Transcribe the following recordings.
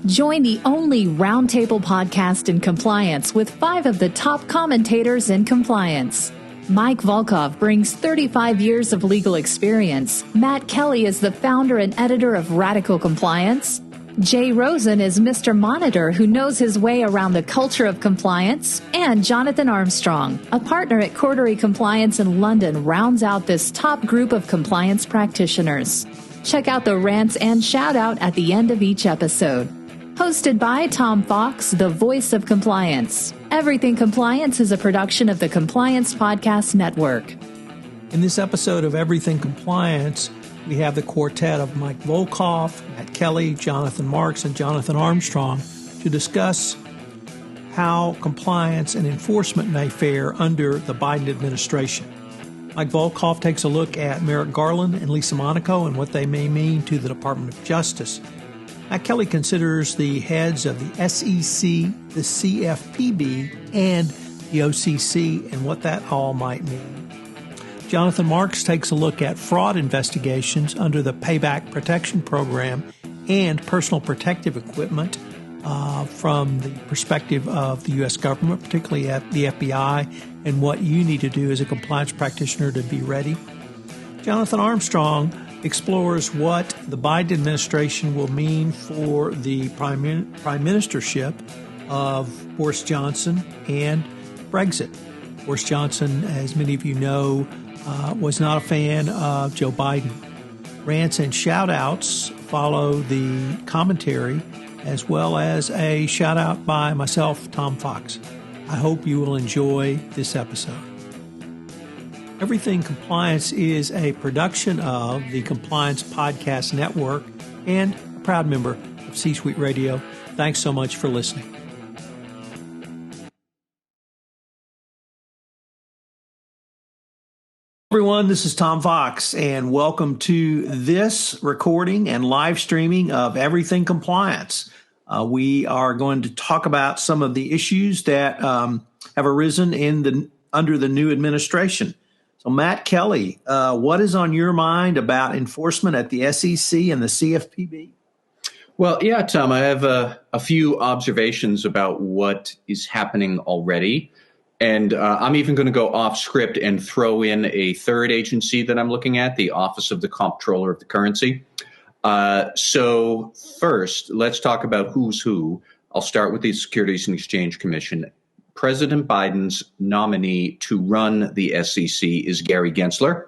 Join the only roundtable podcast in compliance with 5 of the top commentators in compliance. Mike Volkov brings 35 years of legal experience. Matt Kelly is the founder and editor of Radical Compliance. Jay Rosen is Mr. Monitor, who knows his way around the culture of compliance. And Jonathan Armstrong, a partner at Cordery Compliance in London, rounds out this top group of compliance practitioners. Check out the rants and shout out at the end of each episode. Hosted by Tom Fox, the voice of compliance. Everything Compliance is a production of the Compliance Podcast Network. In this episode of Everything Compliance, we have the quartet of Mike Volkov, Matt Kelly, Jonathan Marks, and Jonathan Armstrong to discuss how compliance and enforcement may fare under the Biden administration. Mike Volkov takes a look at Merrick Garland and Lisa Monaco and what they may mean to the Department of Justice. Matt Kelly considers the heads of the SEC, the CFPB, and the OCC and what that all might mean. Jonathan Marks takes a look at fraud investigations under the Payback Protection Program and personal protective equipment from the perspective of the U.S. government, particularly at the FBI, and what you need to do as a compliance practitioner to be ready. Jonathan Armstrong explores what the Biden administration will mean for the prime ministership of Boris Johnson and Brexit. Boris Johnson, as many of you know, was not a fan of Joe Biden. Rants and shout-outs follow the commentary, as well as a shout-out by myself, Tom Fox. I hope you will enjoy this episode. Everything Compliance is a production of the Compliance Podcast Network and a proud member of C-Suite Radio. Thanks so much for listening. Everyone, this is Tom Fox, and welcome to this recording and live streaming of Everything Compliance. We are going to talk about some of the issues that have arisen under the new administration. So, Matt Kelly, what is on your mind about enforcement at the SEC and the CFPB? Well, yeah, Tom, I have a few observations about what is happening already. And I'm even going to go off script and throw in a third agency that I'm looking at, the Office of the Comptroller of the Currency. So first, let's talk about who's who. I'll start with the Securities and Exchange Commission. President Biden's nominee to run the SEC is Gary Gensler.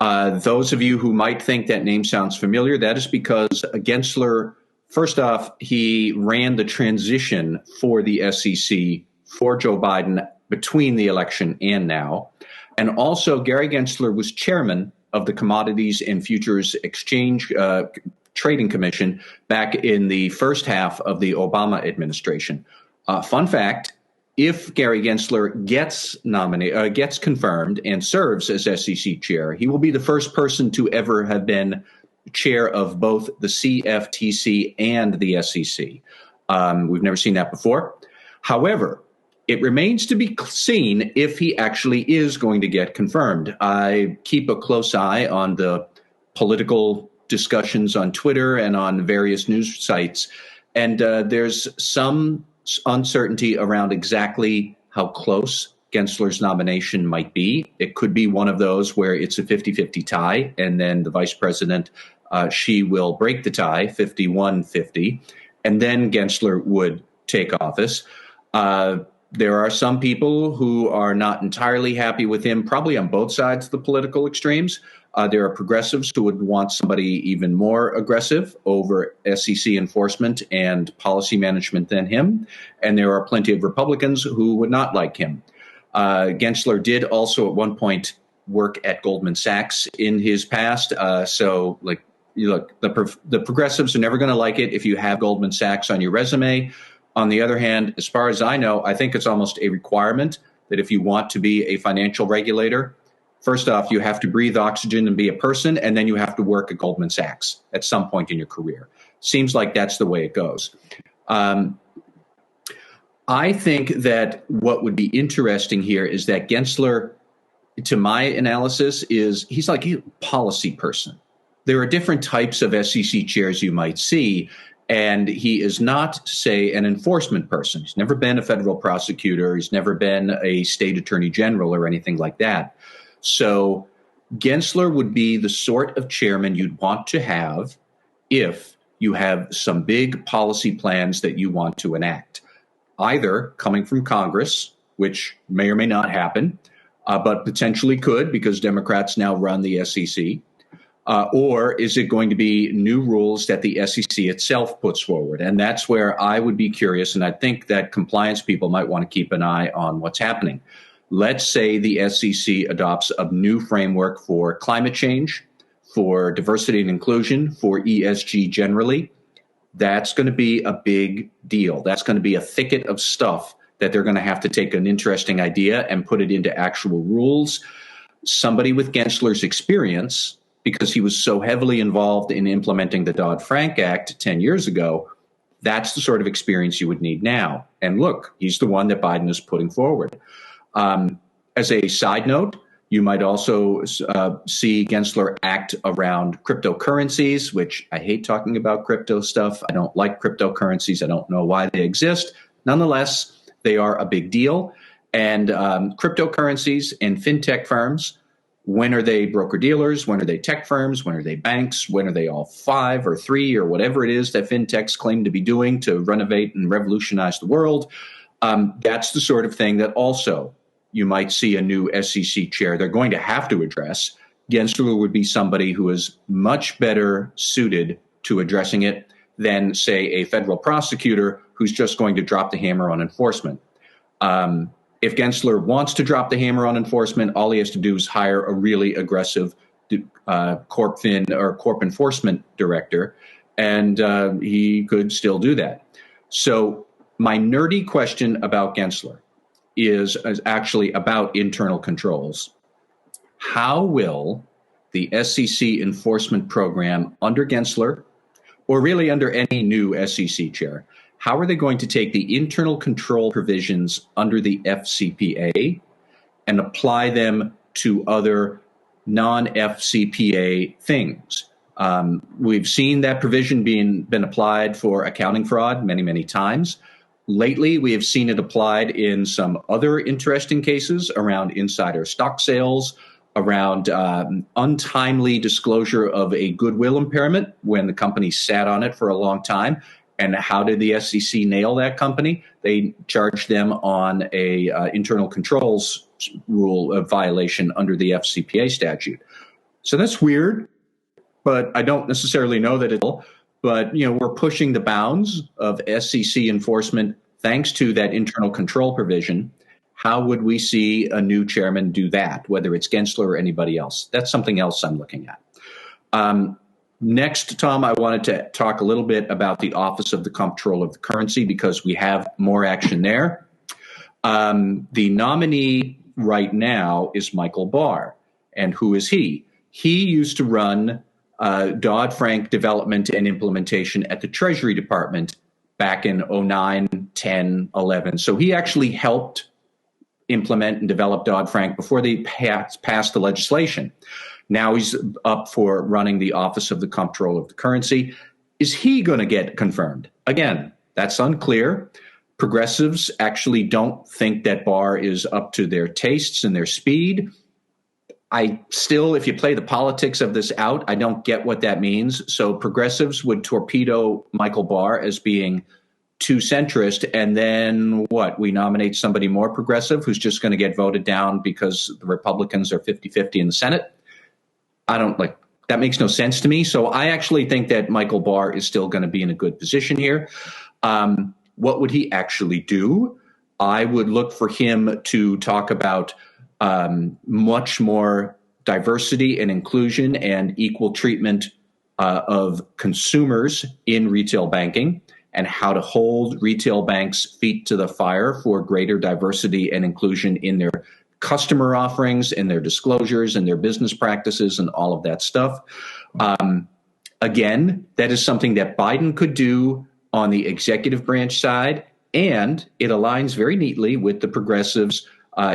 Those of you who might think that name sounds familiar, that is because Gensler, first off, he ran the transition for the SEC for Joe Biden between the election and now. And also, Gary Gensler was chairman of the Commodities and Futures Exchange Trading Commission back in the first half of the Obama administration. Fun fact, if Gary Gensler gets confirmed and serves as SEC chair, he will be the first person to ever have been chair of both the CFTC and the SEC. We've never seen that before. However, it remains to be seen if he actually is going to get confirmed. I keep a close eye on the political discussions on Twitter and on various news sites, and there's some uncertainty around exactly how close Gensler's nomination might be. It could be one of those where it's a 50-50 tie, and then the vice president, she will break the tie, 51-50, and then Gensler would take office. There are some people who are not entirely happy with him, probably on both sides of the political extremes. There are progressives who would want somebody even more aggressive over SEC enforcement and policy management than him. And there are plenty of Republicans who would not like him. Gensler did also at one point work at Goldman Sachs in his past. So the progressives are never going to like it if you have Goldman Sachs on your resume. On the other hand, as far as I know, I think it's almost a requirement that if you want to be a financial regulator, first off, you have to breathe oxygen and be a person, and then you have to work at Goldman Sachs at some point in your career. Seems like that's the way it goes. I think that what would be interesting here is that Gensler, to my analysis, he's like a policy person. There are different types of SEC chairs you might see, And he is not, say, an enforcement person. He's never been a federal prosecutor. He's never been a state attorney general or anything like that. So Gensler would be the sort of chairman you'd want to have if you have some big policy plans that you want to enact, either coming from Congress, which may or may not happen, but potentially could because Democrats now run the SEC. Or is it going to be new rules that the SEC itself puts forward? And that's where I would be curious, and I think that compliance people might want to keep an eye on what's happening. Let's say the SEC adopts a new framework for climate change, for diversity and inclusion, for ESG generally. That's going to be a big deal. That's going to be a thicket of stuff that they're going to have to take an interesting idea and put it into actual rules. Somebody with Gensler's experience, because he was so heavily involved in implementing the Dodd-Frank Act 10 years ago, that's the sort of experience you would need now. And look, he's the one that Biden is putting forward. As a side note, you might also see Gensler act around cryptocurrencies, which I hate talking about crypto stuff. I don't like cryptocurrencies. I don't know why they exist. Nonetheless, they are a big deal. And cryptocurrencies and fintech firms, when are they broker-dealers? When are they tech firms? When are they banks? When are they all five or three or whatever it is that fintechs claim to be doing to renovate and revolutionize the world? That's the sort of thing that also you might see a new SEC chair they're going to have to address. Gensler would be somebody who is much better suited to addressing it than, say, a federal prosecutor who's just going to drop the hammer on enforcement. If Gensler wants to drop the hammer on enforcement, all he has to do is hire a really aggressive corp enforcement director, and he could still do that. So my nerdy question about Gensler is actually about internal controls. How will the SEC enforcement program under Gensler, or really under any new SEC chair, how are they going to take the internal control provisions under the Fcpa and apply them to other non-Fcpa things? We've seen that provision been applied for accounting fraud many, many times. Lately, we have seen it applied in some other interesting cases around insider stock sales, around untimely disclosure of a goodwill impairment when the company sat on it for a long time. And how did the SEC nail that company? They charged them on a internal controls rule of violation under the Fcpa statute. So that's weird, but I don't necessarily know that it'll. But we're pushing the bounds of SEC enforcement thanks to that internal control provision. How would we see a new chairman do that, whether it's Gensler or anybody else? That's something else I'm looking at. Next, Tom, I wanted to talk a little bit about the Office of the Comptroller of the Currency because we have more action there. The nominee right now is Michael Barr. And who is he? He used to run Dodd-Frank development and implementation at the Treasury Department back in 09, 10, 11. So he actually helped implement and develop Dodd-Frank before they passed the legislation. Now he's up for running the Office of the Comptroller of the Currency. Is he going to get confirmed? Again, that's unclear. Progressives actually don't think that Barr is up to their tastes and their speed. I still, if you play the politics of this out, I don't get what that means. So progressives would torpedo Michael Barr as being too centrist, and then what? We nominate somebody more progressive who's just going to get voted down because the Republicans are 50-50 in the Senate. That makes no sense to me. So I actually think that Michael Barr is still going to be in a good position here. What would he actually do? I would look for him to talk about much more diversity and inclusion and equal treatment of consumers in retail banking and how to hold retail banks' feet to the fire for greater diversity and inclusion in their customer offerings and their disclosures and their business practices and all of that stuff. Again, that is something that Biden could do on the executive branch side, and it aligns very neatly with the progressives'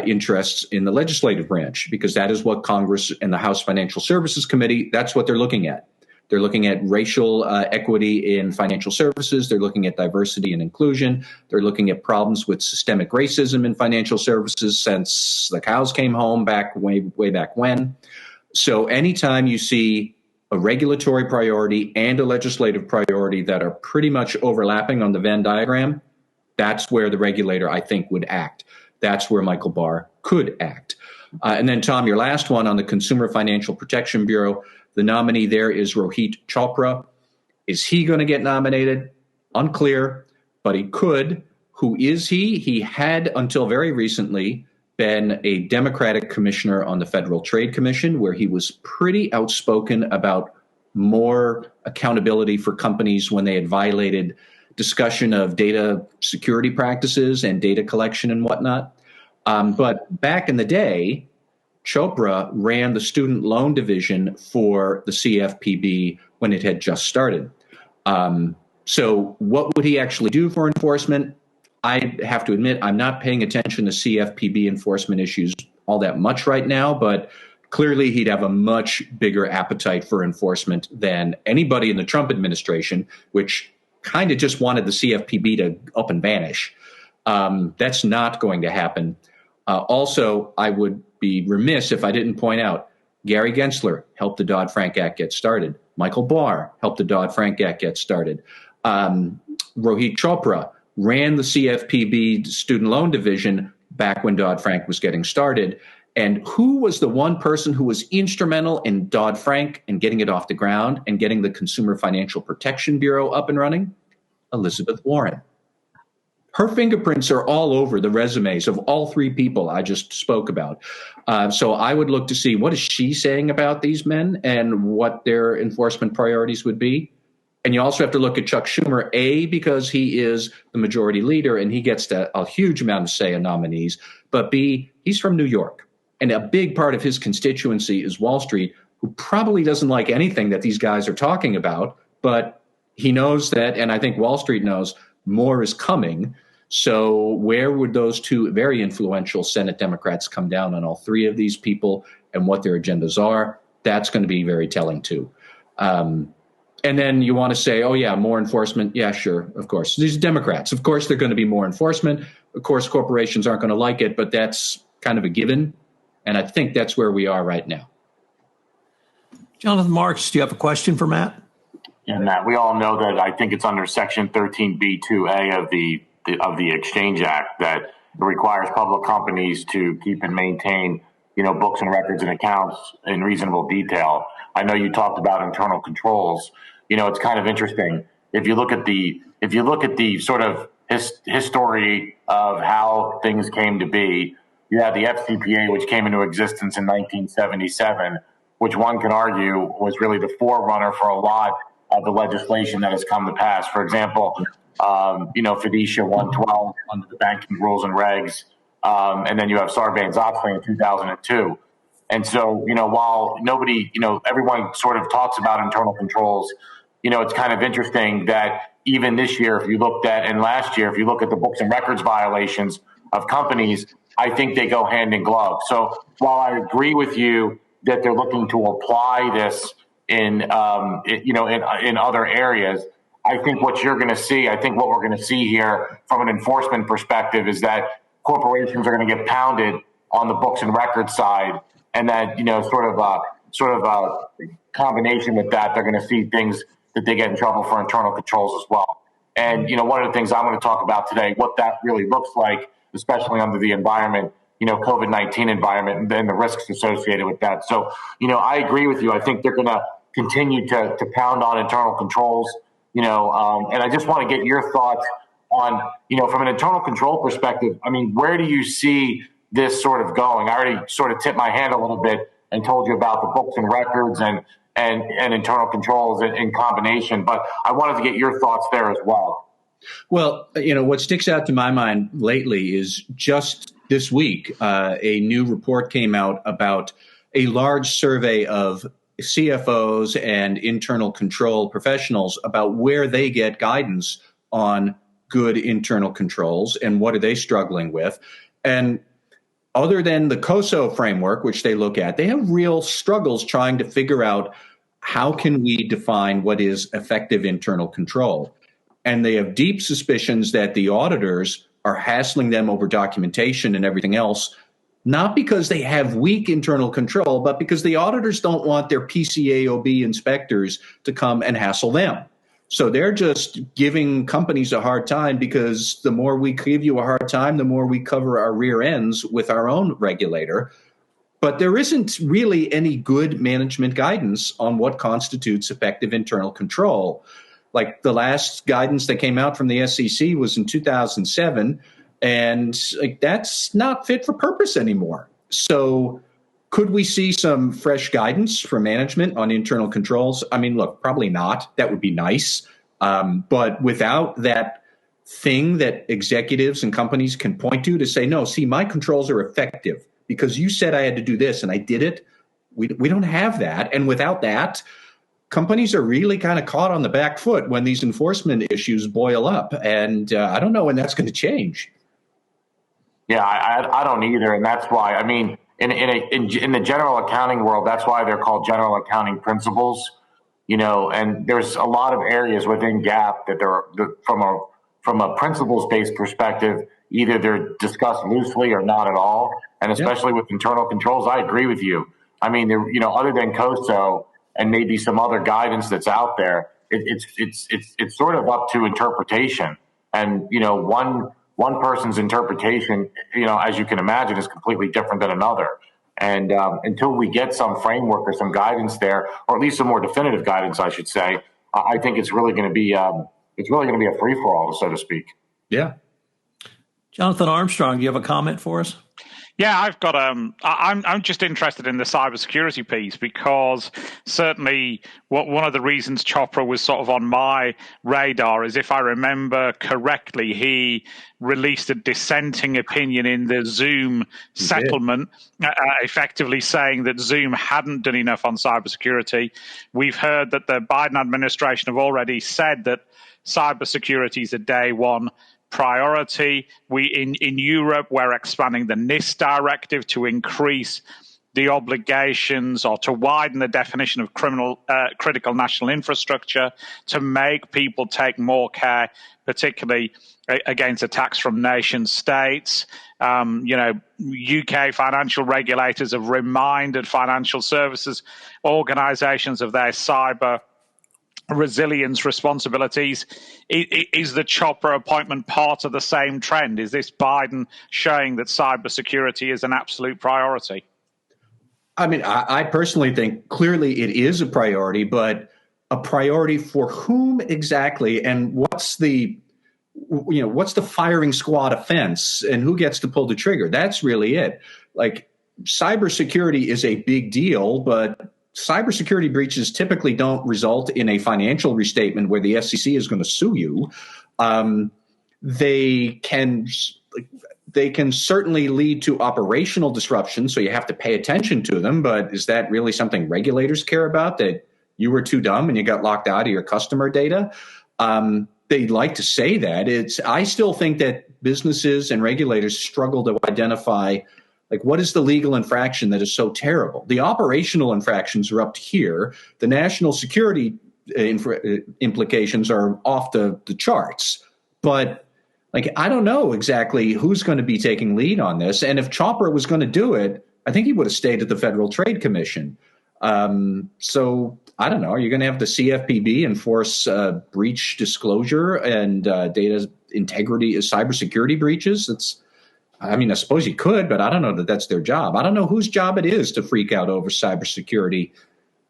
interests in the legislative branch, because that is what Congress and the House Financial Services Committee, that's what they're looking at. They're looking at racial equity in financial services. They're looking at diversity and inclusion. They're looking at problems with systemic racism in financial services since the cows came home way back when. So anytime you see a regulatory priority and a legislative priority that are pretty much overlapping on the Venn diagram, that's where the regulator, I think, would act. That's where Michael Barr could act. And then, Tom, your last one on the Consumer Financial Protection Bureau, the nominee there is Rohit Chopra. Is he going to get nominated? Unclear, but he could. Who is he? He had, until very recently, been a Democratic commissioner on the Federal Trade Commission, where he was pretty outspoken about more accountability for companies when they had violated discussion of data security practices and data collection and whatnot. But back in the day, Chopra ran the student loan division for the CFPB when it had just started. So what would he actually do for enforcement? I have to admit, I'm not paying attention to CFPB enforcement issues all that much right now, but clearly he'd have a much bigger appetite for enforcement than anybody in the Trump administration, which kind of just wanted the CFPB to up and vanish. That's not going to happen. Also, I would be remiss if I didn't point out Gary Gensler helped the Dodd-Frank Act get started. Michael Barr helped the Dodd-Frank Act get started. Rohit Chopra ran the CFPB student loan division back when Dodd-Frank was getting started. And who was the one person who was instrumental in Dodd-Frank and getting it off the ground and getting the Consumer Financial Protection Bureau up and running? Elizabeth Warren. Her fingerprints are all over the resumes of all three people I just spoke about. So I would look to see what is she saying about these men and what their enforcement priorities would be. And you also have to look at Chuck Schumer, A, because he is the majority leader and he gets a huge amount of say in nominees, but B, he's from New York. And a big part of his constituency is Wall Street, who probably doesn't like anything that these guys are talking about, but he knows that, and I think Wall Street knows, more is coming. So where would those two very influential Senate Democrats come down on all three of these people and what their agendas are? That's going to be very telling too. And then you want to say, oh, yeah, more enforcement. Yeah, sure, of course. These Democrats, of course, they're going to be more enforcement. Of course, corporations aren't going to like it, but that's kind of a given. And I think that's where we are right now. Jonathan Marks, do you have a question for Matt? Yeah, Matt, we all know that I think it's under Section 13B2A of the Exchange Act that it requires public companies to keep and maintain, books and records and accounts in reasonable detail. I know you talked about internal controls. It's kind of interesting. If you look at the sort of history of how things came to be, you have the Fcpa, which came into existence in 1977, which one can argue was really the forerunner for a lot of the legislation that has come to pass. For example, Fiducia 112 under the banking rules and regs, and then you have Sarbanes-Oxley in 2002. And so, while nobody, everyone sort of talks about internal controls, it's kind of interesting that even this year, and last year, if you look at the books and records violations of companies, I think they go hand in glove. So while I agree with you that they're looking to apply this in other areas, I think what we're going to see here from an enforcement perspective is that corporations are going to get pounded on the books and records side, and that sort of a combination with that, they're going to see things that they get in trouble for internal controls as well. And one of the things I'm going to talk about today, what that really looks like, especially under the environment, COVID-19 environment, and the risks associated with that. So I agree with you. I think they're going to continue to pound on internal controls. And I just want to get your thoughts on, from an internal control perspective, where do you see this sort of going? I already sort of tipped my hand a little bit and told you about the books and records and internal controls in combination, but I wanted to get your thoughts there as well. Well, what sticks out to my mind lately is just this week, a new report came out about a large survey of CFOs and internal control professionals about where they get guidance on good internal controls and what are they struggling with. And other than the COSO framework, which they look at, they have real struggles trying to figure out how can we define what is effective internal control? And they have deep suspicions that the auditors are hassling them over documentation and everything else, not because they have weak internal control, but because the auditors don't want their PCAOB inspectors to come and hassle them. So they're just giving companies a hard time, because the more we give you a hard time, the more we cover our rear ends with our own regulator. But there isn't really any good management guidance on what constitutes effective internal control. Like, the last guidance that came out from the SEC was in 2007, and that's not fit for purpose anymore. So could we see some fresh guidance for management on internal controls? I mean, look, probably not. That would be nice. But without that thing that executives and companies can point to say, no, see, my controls are effective because you said I had to do this and I did it. We don't have that. And without that, companies are really kind of caught on the back foot when these enforcement issues boil up. And I don't know when that's going to change. Yeah, I don't either. And that's why, I mean, in the general accounting world, that's why they're called general accounting principles, you know, and there's a lot of areas within GAAP that from a principles-based perspective, either they're discussed loosely or not at all. And especially with internal controls, I agree with you. I mean, you know, other than COSO and maybe some other guidance that's out there, it's sort of up to interpretation. And, you know, one person's interpretation, you know, as you can imagine, is completely different than another. And until we get some framework or some guidance there, or at least some more definitive guidance, I should say, I think it's really going to be a free for all, so to speak. Yeah. Jonathan Armstrong, do you have a comment for us? Yeah, I've got. I'm just interested in the cybersecurity piece, because certainly one of the reasons Chopra was sort of on my radar is, if I remember correctly, he released a dissenting opinion in the Zoom settlement, effectively saying that Zoom hadn't done enough on cybersecurity. We've heard that the Biden administration have already said that cybersecurity is a day one priority. In Europe, we're expanding the NIST directive to increase the obligations, or to widen the definition of critical national infrastructure, to make people take more care, particularly against attacks from nation states. You know, UK financial regulators have reminded financial services organizations of their cyber resilience responsibilities. Is the Chopra appointment part of the same trend? Is this Biden showing that cybersecurity is an absolute priority? I mean, I personally think clearly it is a priority, but a priority for whom exactly, and what's the firing squad offense, and who gets to pull the trigger? That's really it. Like, cybersecurity is a big deal, but cybersecurity breaches typically don't result in a financial restatement where the SEC is going to sue you. They can certainly lead to operational disruption, so you have to pay attention to them. But is that really something regulators care about, that you were too dumb and you got locked out of your customer data? They'd like to say that. I still think that businesses and regulators struggle to identify, like, what is the legal infraction that is so terrible? The operational infractions are up to here. The national security implications are off the charts. But, like, I don't know exactly who's going to be taking lead on this. And if Chopra was going to do it, I think he would have stayed at the Federal Trade Commission. So I don't know. Are you going to have the CFPB enforce breach disclosure and data integrity as cybersecurity breaches? I suppose you could, but I don't know that that's their job. I don't know whose job it is to freak out over cybersecurity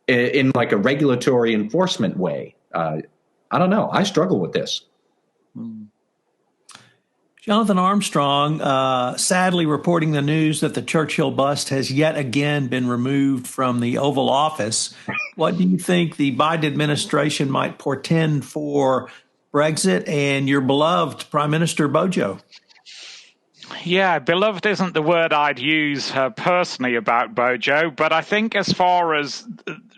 in like a regulatory enforcement way. I don't know. I struggle with this. Jonathan Armstrong, sadly reporting the news that the Churchill bust has yet again been removed from the Oval Office. What do you think the Biden administration might portend for Brexit and your beloved Prime Minister Bojo? Yeah, beloved isn't the word I'd use personally about Bojo, but I think as far as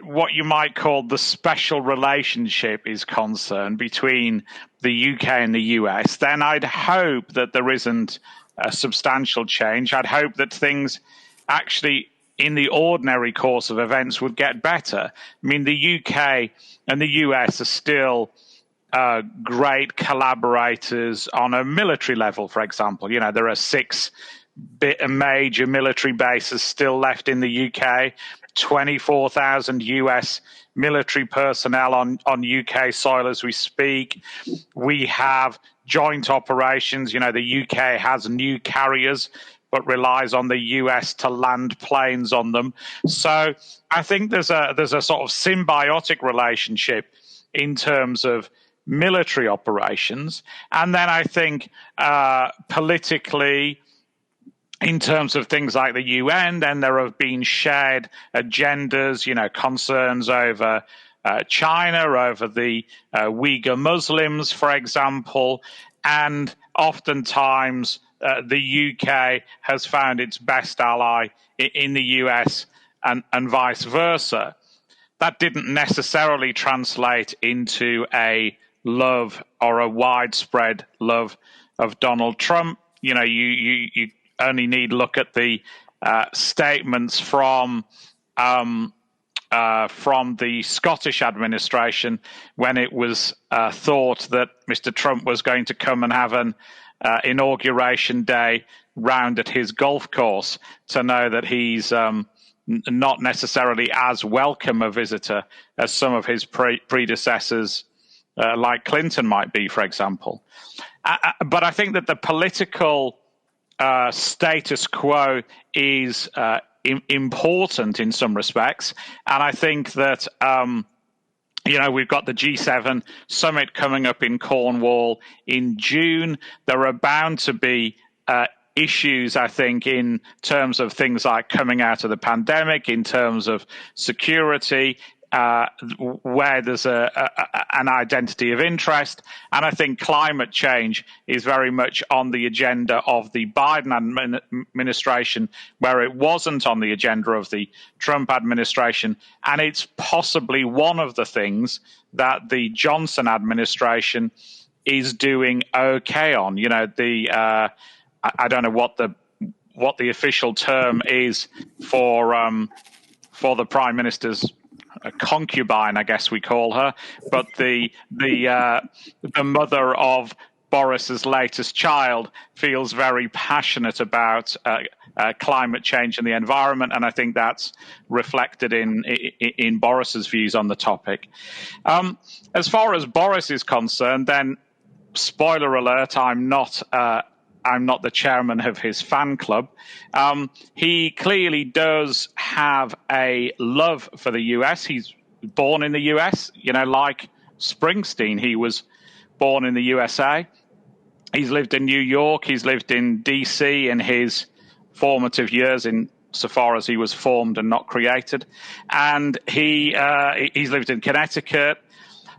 what you might call the special relationship is concerned between the UK and the US, then I'd hope that there isn't a substantial change. I'd hope that things actually in the ordinary course of events would get better. I mean, the UK and the US are still great collaborators on a military level, for example. There are 6 major military bases still left in the UK, 24,000 US military personnel on UK soil as we speak. We have joint operations. The UK has new carriers, but relies on the US to land planes on them. So I think there's a sort of symbiotic relationship in terms of military operations. And then I think politically, in terms of things like the UN, then there have been shared agendas, concerns over China, over the Uyghur Muslims, for example. And oftentimes the UK has found its best ally in the US and vice versa. That didn't necessarily translate into a love or a widespread love of Donald Trump. You only need look at the statements from the Scottish administration when it was thought that Mr. Trump was going to come and have an inauguration day round at his golf course, to know that he's not necessarily as welcome a visitor as some of his predecessors, like Clinton might be, for example. But I think that the political status quo is important in some respects. And I think that, we've got the G7 summit coming up in Cornwall in June. There are bound to be issues, I think, in terms of things like coming out of the pandemic, in terms of security, where there's an identity of interest. And I think climate change is very much on the agenda of the Biden administration, where it wasn't on the agenda of the Trump administration. And it's possibly one of the things that the Johnson administration is doing okay on. I don't know what the official term is for the Prime Minister's a concubine, I guess we call her, but the mother of Boris's latest child feels very passionate about climate change and the environment, and I think that's reflected in Boris's views on the topic. As far as Boris is concerned, then spoiler alert: I'm not the chairman of his fan club. He clearly does have a love for the US. He's born in the US, like Springsteen. He was born in the USA. He's lived in New York. He's lived in DC in his formative years, in so far as he was formed and not created. And he's lived in Connecticut.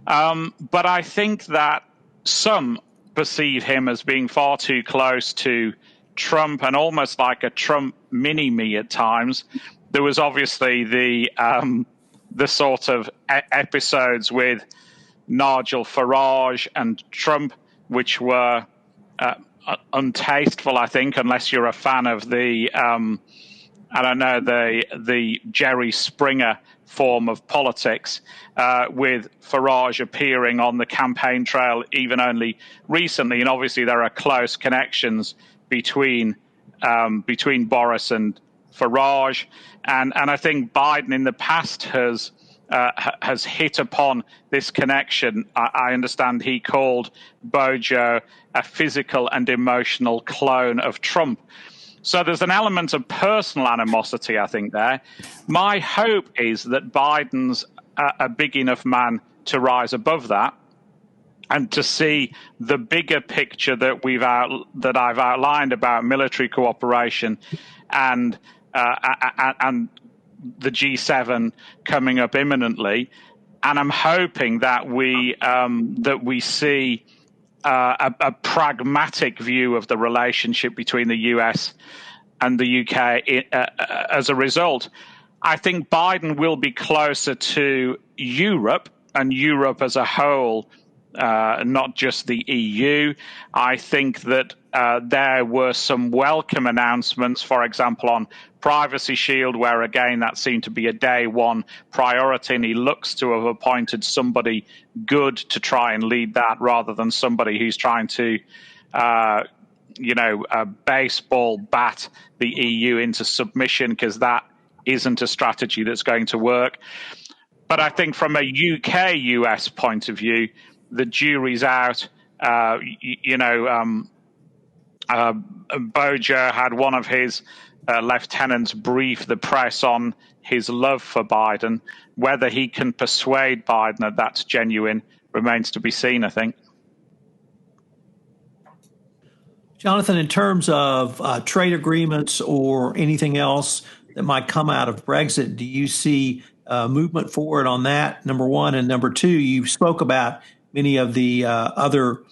But I think that some perceive him as being far too close to Trump and almost like a Trump mini-me at times. There was obviously the sort of episodes with Nigel Farage and Trump, which were untasteful, I think, unless you're a fan of the Jerry Springer form of politics, with Farage appearing on the campaign trail even only recently. And obviously there are close connections between Boris and Farage. And I think Biden in the past has hit upon this connection. I understand he called Bojo a physical and emotional clone of Trump. So there's an element of personal animosity, I think, there. My hope is that Biden's a big enough man to rise above that and to see the bigger picture that I've outlined about military cooperation and the G7 coming up imminently. And I'm hoping that we see a pragmatic view of the relationship between the US and the UK as a result. I think Biden will be closer to Europe and Europe as a whole not just the EU. I think that there were some welcome announcements, for example, on Privacy Shield, where again that seemed to be a day one priority, and he looks to have appointed somebody good to try and lead that rather than somebody who's trying to baseball bat the EU into submission, because that isn't a strategy that's going to work. But I think from a UK-US point of view, the jury's out. Boja had one of his lieutenants brief the press on his love for Biden. Whether he can persuade Biden that that's genuine remains to be seen, I think. Jonathan, in terms of trade agreements or anything else that might come out of Brexit, do you see movement forward on that, number one? And number two, you spoke about many of the other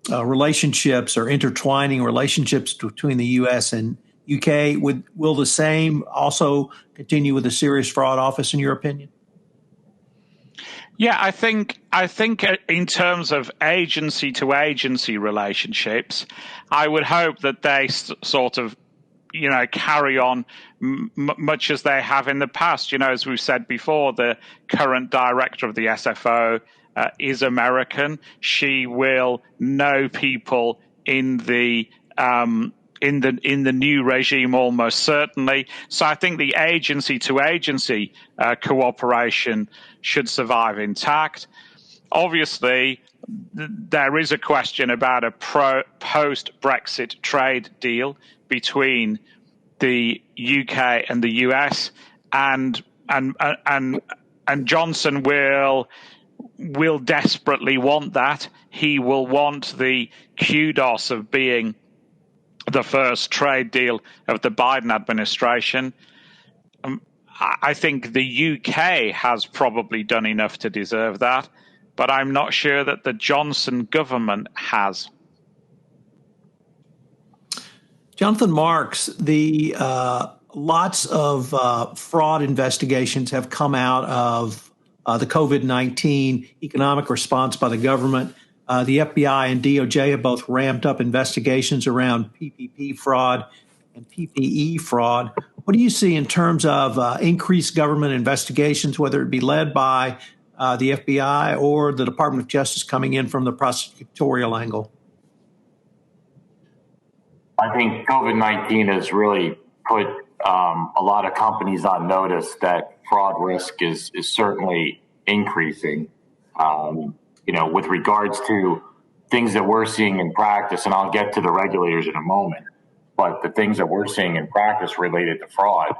relationships or intertwining relationships between the U.S. and UK. Will the same also continue with the Serious Fraud Office, in your opinion? Yeah, I think in terms of agency to agency relationships, I would hope that they sort of, carry on much as they have in the past. As we've said before, the current director of the SFO is American. She will know people in the new regime almost certainly. So I think the agency to agency cooperation should survive intact. Obviously, there is a question about a post-Brexit trade deal between the UK and the US, and Johnson will desperately want that. He will want the kudos of being the first trade deal of the Biden administration. I think the UK has probably done enough to deserve that, but I'm not sure that the Johnson government has. Jonathan Marks, the lots of fraud investigations have come out of the COVID-19 economic response by the government. The FBI and DOJ have both ramped up investigations around PPP fraud and PPE fraud. What do you see in terms of increased government investigations, whether it be led by the FBI or the Department of Justice coming in from the prosecutorial angle? I think COVID-19 has really put a lot of companies on notice that fraud risk is certainly increasing. With regards to things that we're seeing in practice, and I'll get to the regulators in a moment, but the things that we're seeing in practice related to fraud,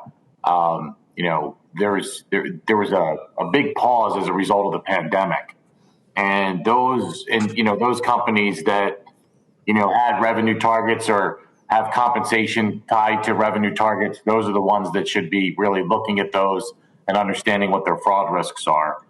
there was a big pause as a result of the pandemic, and those companies that had revenue targets or have compensation tied to revenue targets, those are the ones that should be really looking at those and understanding what their fraud risks are.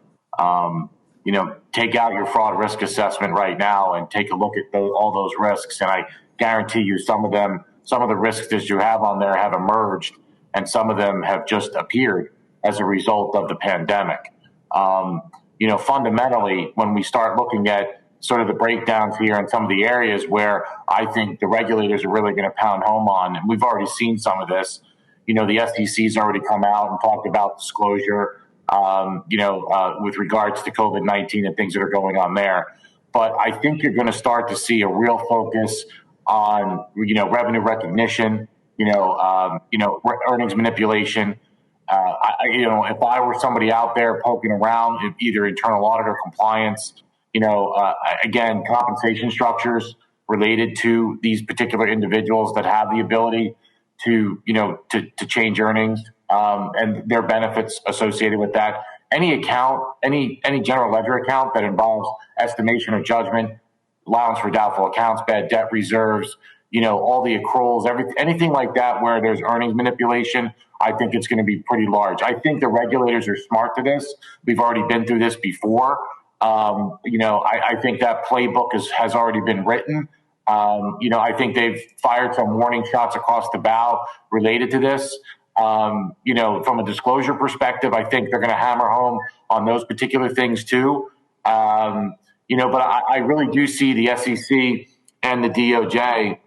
Take out your fraud risk assessment right now and take a look at all those risks, and I guarantee you some of the risks that you have on there have emerged, and some of them have just appeared as a result of the pandemic. Fundamentally, when we start looking at sort of the breakdowns here and some of the areas where I think the regulators are really going to pound home on, and we've already seen some of this. The SEC's already come out and talked about disclosure, with regards to COVID-19 and things that are going on there. But I think you're going to start to see a real focus on, revenue recognition, earnings manipulation. If I were somebody out there poking around, either internal audit or compliance, again, compensation structures related to these particular individuals that have the ability to change earnings, and their benefits associated with that. Any account, any general ledger account that involves estimation or judgment, allowance for doubtful accounts, bad debt reserves, all the accruals, anything like that where there's earnings manipulation, I think it's going to be pretty large. I think the regulators are smart to this. We've already been through this before. I think that playbook has already been written. I think they've fired some warning shots across the bow related to this. From a disclosure perspective, I think they're going to hammer home on those particular things too. But I really do see the SEC and the DOJ,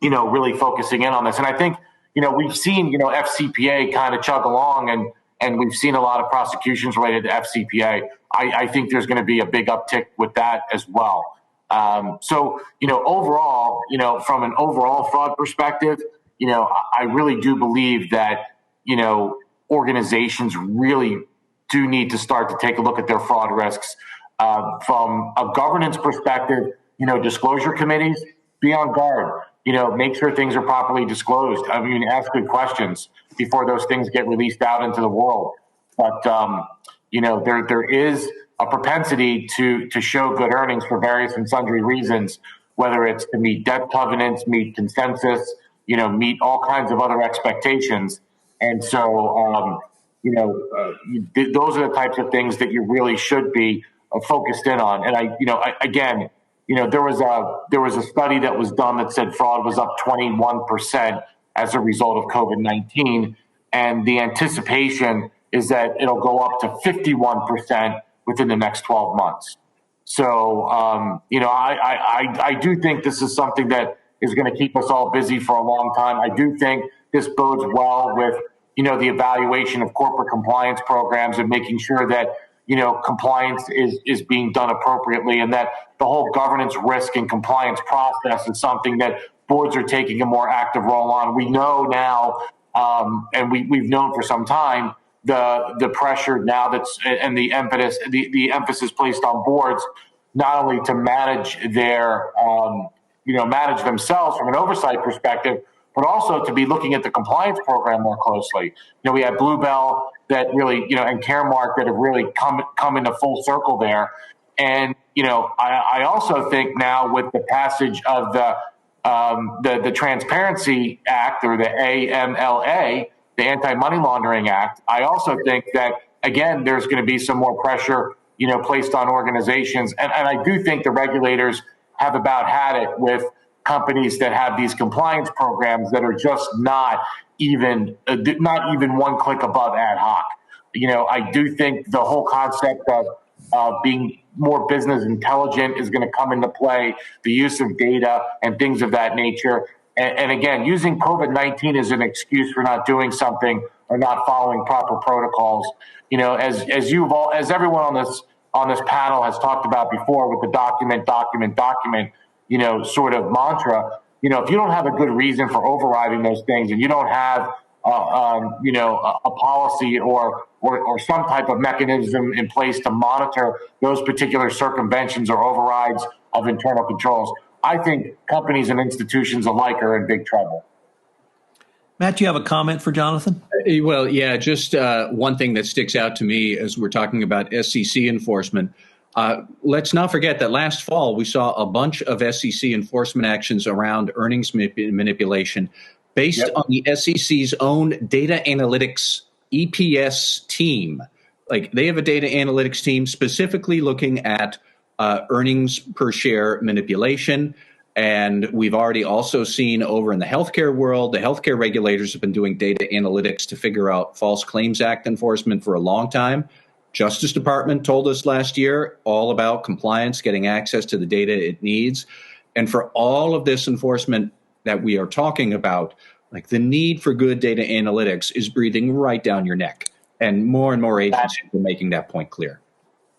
really focusing in on this. And I think, we've seen, FCPA kind of chug along, and we've seen a lot of prosecutions related to FCPA. I think there's going to be a big uptick with that as well. So, overall, from an overall fraud perspective, I really do believe that, organizations really do need to start to take a look at their fraud risks. From a governance perspective, disclosure committees, be on guard, make sure things are properly disclosed. I mean, ask good questions before those things get released out into the world. But, there is a propensity to show good earnings for various and sundry reasons, whether it's to meet debt covenants, meet consensus, meet all kinds of other expectations. And so, those are the types of things that you really should be focused in on. And there was a study that was done that said fraud was up 21% as a result of COVID-19. And the anticipation is that it'll go up to 51% within the next 12 months. So, I do think this is something that is going to keep us all busy for a long time. I do think this bodes well with, the evaluation of corporate compliance programs and making sure that, compliance is being done appropriately, and that the whole governance risk and compliance process is something that boards are taking a more active role on. We know now, and we've known for some time, the pressure now and the emphasis placed on boards, not only to manage their, manage themselves from an oversight perspective, but also to be looking at the compliance program more closely. We had Bluebell that really, and Caremark that have really come into full circle there. And, I also think now with the passage of the Transparency Act, or the AMLA, the Anti-Money Laundering Act, I also think that, again, there's going to be some more pressure, placed on organizations. And I do think the regulators have about had it with companies that have these compliance programs that are just not even one click above ad hoc. I do think the whole concept of being more business intelligent is going to come into play, the use of data and things of that nature. And again, using COVID-19 as an excuse for not doing something or not following proper protocols. As everyone on this panel has talked about before with the document, sort of mantra, if you don't have a good reason for overriding those things, and you don't have, a policy or some type of mechanism in place to monitor those particular circumventions or overrides of internal controls, I think companies and institutions alike are in big trouble. Matt, do you have a comment for Jonathan? Well, yeah, just one thing that sticks out to me as we're talking about SEC enforcement. Let's not forget that last fall, we saw a bunch of SEC enforcement actions around earnings manipulation based on the SEC's own data analytics EPS team. Like, they have a data analytics team specifically looking at earnings per share manipulation. And we've already also seen over in the healthcare world, the healthcare regulators have been doing data analytics to figure out False Claims Act enforcement for a long time. Justice Department told us last year all about compliance, getting access to the data it needs. And for all of this enforcement that we are talking about, like, the need for good data analytics is breathing right down your neck. And more agencies are making that point clear.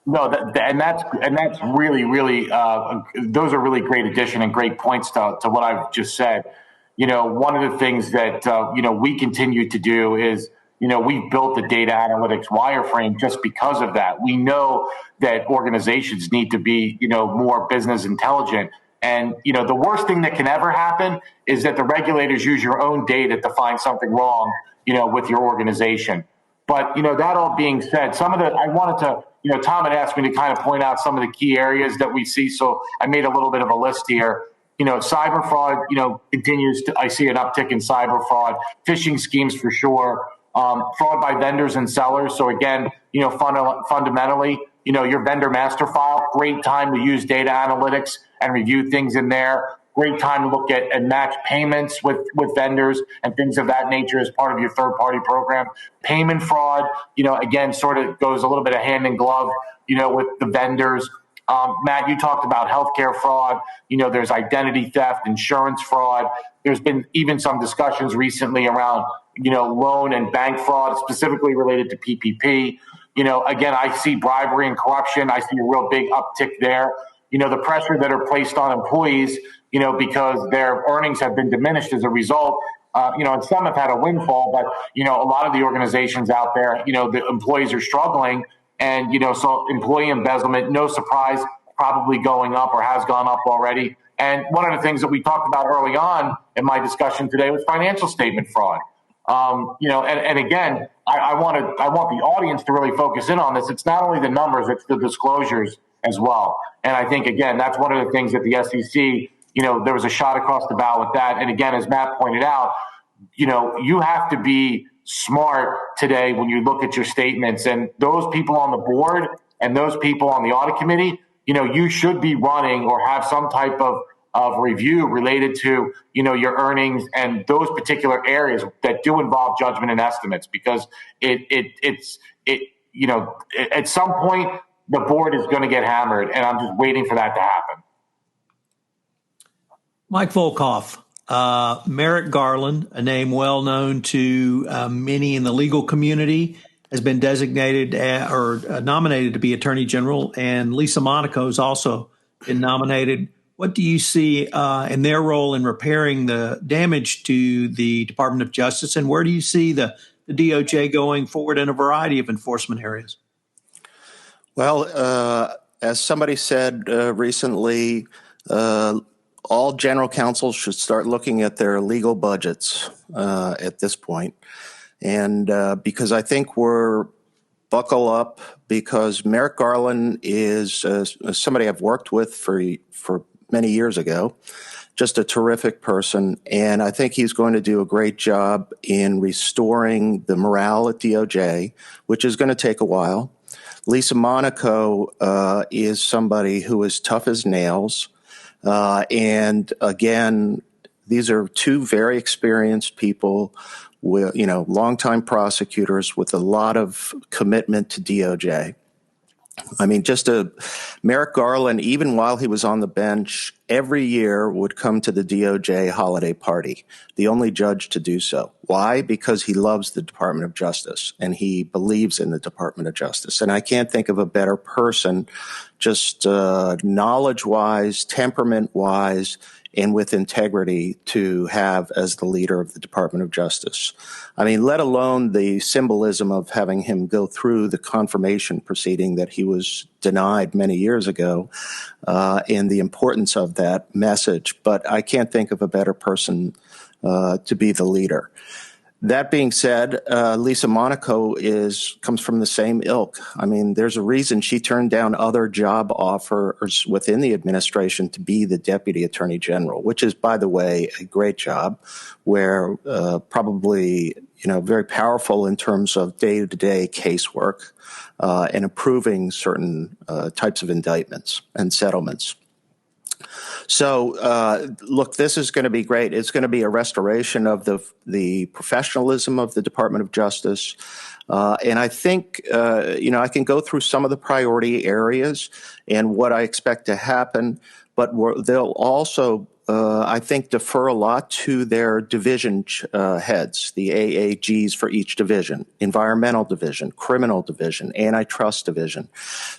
No, that's really, really, those are really great addition and great points to what I've just said. One of the things that, we continue to do is, we've built the data analytics wireframe just because of that. We know that organizations need to be, more business intelligent. And, the worst thing that can ever happen is that the regulators use your own data to find something wrong, with your organization. But, that all being said, I wanted to, Tom had asked me to kind of point out some of the key areas that we see. So I made a little bit of a list here. Cyber fraud, continues to, I see an uptick in cyber fraud, phishing schemes for sure, fraud by vendors and sellers. So again, fundamentally, your vendor master file, great time to use data analytics and review things in there. Great time to look at and match payments with vendors and things of that nature as part of your third-party program. Payment fraud, again, sort of goes a little bit of hand in glove, with the vendors. Matt, you talked about healthcare fraud. There's identity theft, insurance fraud. There's been even some discussions recently around, loan and bank fraud, specifically related to PPP. Again, I see bribery and corruption. I see a real big uptick there. The pressure that are placed on employees, because their earnings have been diminished as a result. And some have had a windfall, but, a lot of the organizations out there, the employees are struggling. And, so employee embezzlement, no surprise, probably going up or has gone up already. And one of the things that we talked about early on in my discussion today was financial statement fraud. And again, I want the audience to really focus in on this. It's not only the numbers, it's the disclosures as well. And I think, again, that's one of the things that the SEC, there was a shot across the bow with that. And again, as Matt pointed out, you have to be smart today when you look at your statements, and those people on the board and those people on the audit committee, you should be running or have some type of review related to, your earnings and those particular areas that do involve judgment and estimates, because it's at some point the board is going to get hammered, and I'm just waiting for that to happen. Mike Volkov. Merrick Garland, a name well known to many in the legal community, has been designated or nominated to be Attorney General, and Lisa Monaco has also been nominated. What do you see in their role in repairing the damage to the Department of Justice, and where do you see the DOJ going forward in a variety of enforcement areas? Well, as somebody said recently, all general counsels should start looking at their legal budgets at this point. And because I think we're buckle up, because Merrick Garland is somebody I've worked with for many years ago, just a terrific person. And I think he's going to do a great job in restoring the morale at DOJ, which is going to take a while. Lisa Monaco is somebody who is tough as nails. And again, these are two very experienced people with, longtime prosecutors with a lot of commitment to DOJ. I mean, Merrick Garland, even while he was on the bench, every year would come to the DOJ holiday party, the only judge to do so. Why? Because he loves the Department of Justice and he believes in the Department of Justice. And I can't think of a better person, just knowledge-wise, temperament-wise, and with integrity to have as the leader of the Department of Justice. I mean, let alone the symbolism of having him go through the confirmation proceeding that he was denied many years ago, and the importance of that message. But I can't think of a better person to be the leader. That being said, Lisa Monaco comes from the same ilk. I mean, there's a reason she turned down other job offers within the administration to be the Deputy Attorney General, which is, by the way, a great job, where probably very powerful in terms of day-to-day casework and approving certain types of indictments and settlements. So, look, this is going to be great. It's going to be a restoration of the professionalism of the Department of Justice. And I think, I can go through some of the priority areas and what I expect to happen, but they'll also, I think, defer a lot to their division heads, the AAGs for each division, environmental division, criminal division, antitrust division.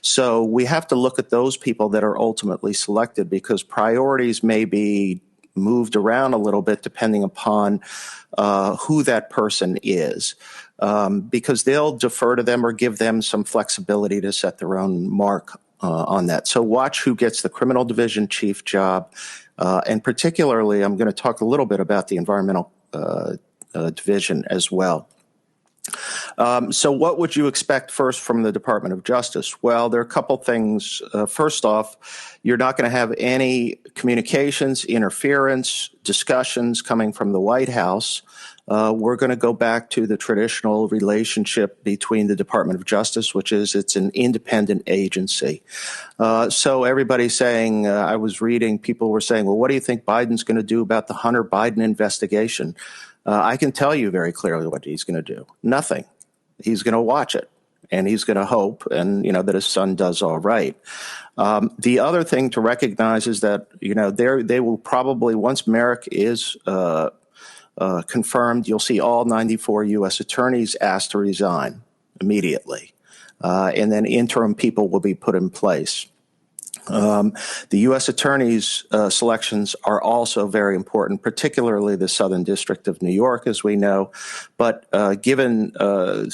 So we have to look at those people that are ultimately selected, because priorities may be moved around a little bit depending upon who that person is, because they'll defer to them or give them some flexibility to set their own mark on that. So watch who gets the criminal division chief job. And particularly, I'm going to talk a little bit about the environmental division as well. So what would you expect first from the Department of Justice? Well, there are a couple things. First off, you're not going to have any communications, interference, discussions coming from the White House. We're going to go back to the traditional relationship between the Department of Justice, which is it's an independent agency. So everybody's saying, I was reading, people were saying, well, what do you think Biden's going to do about the Hunter Biden investigation? I can tell you very clearly what he's going to do. Nothing. He's going to watch it. and he's going to hope that his son does all right. The other thing to recognize is that they will probably, once Merrick is confirmed, you'll see all 94 U.S. attorneys asked to resign immediately, and then interim people will be put in place. The U.S. attorneys' selections are also very important, particularly the Southern District of New York, as we know. But given a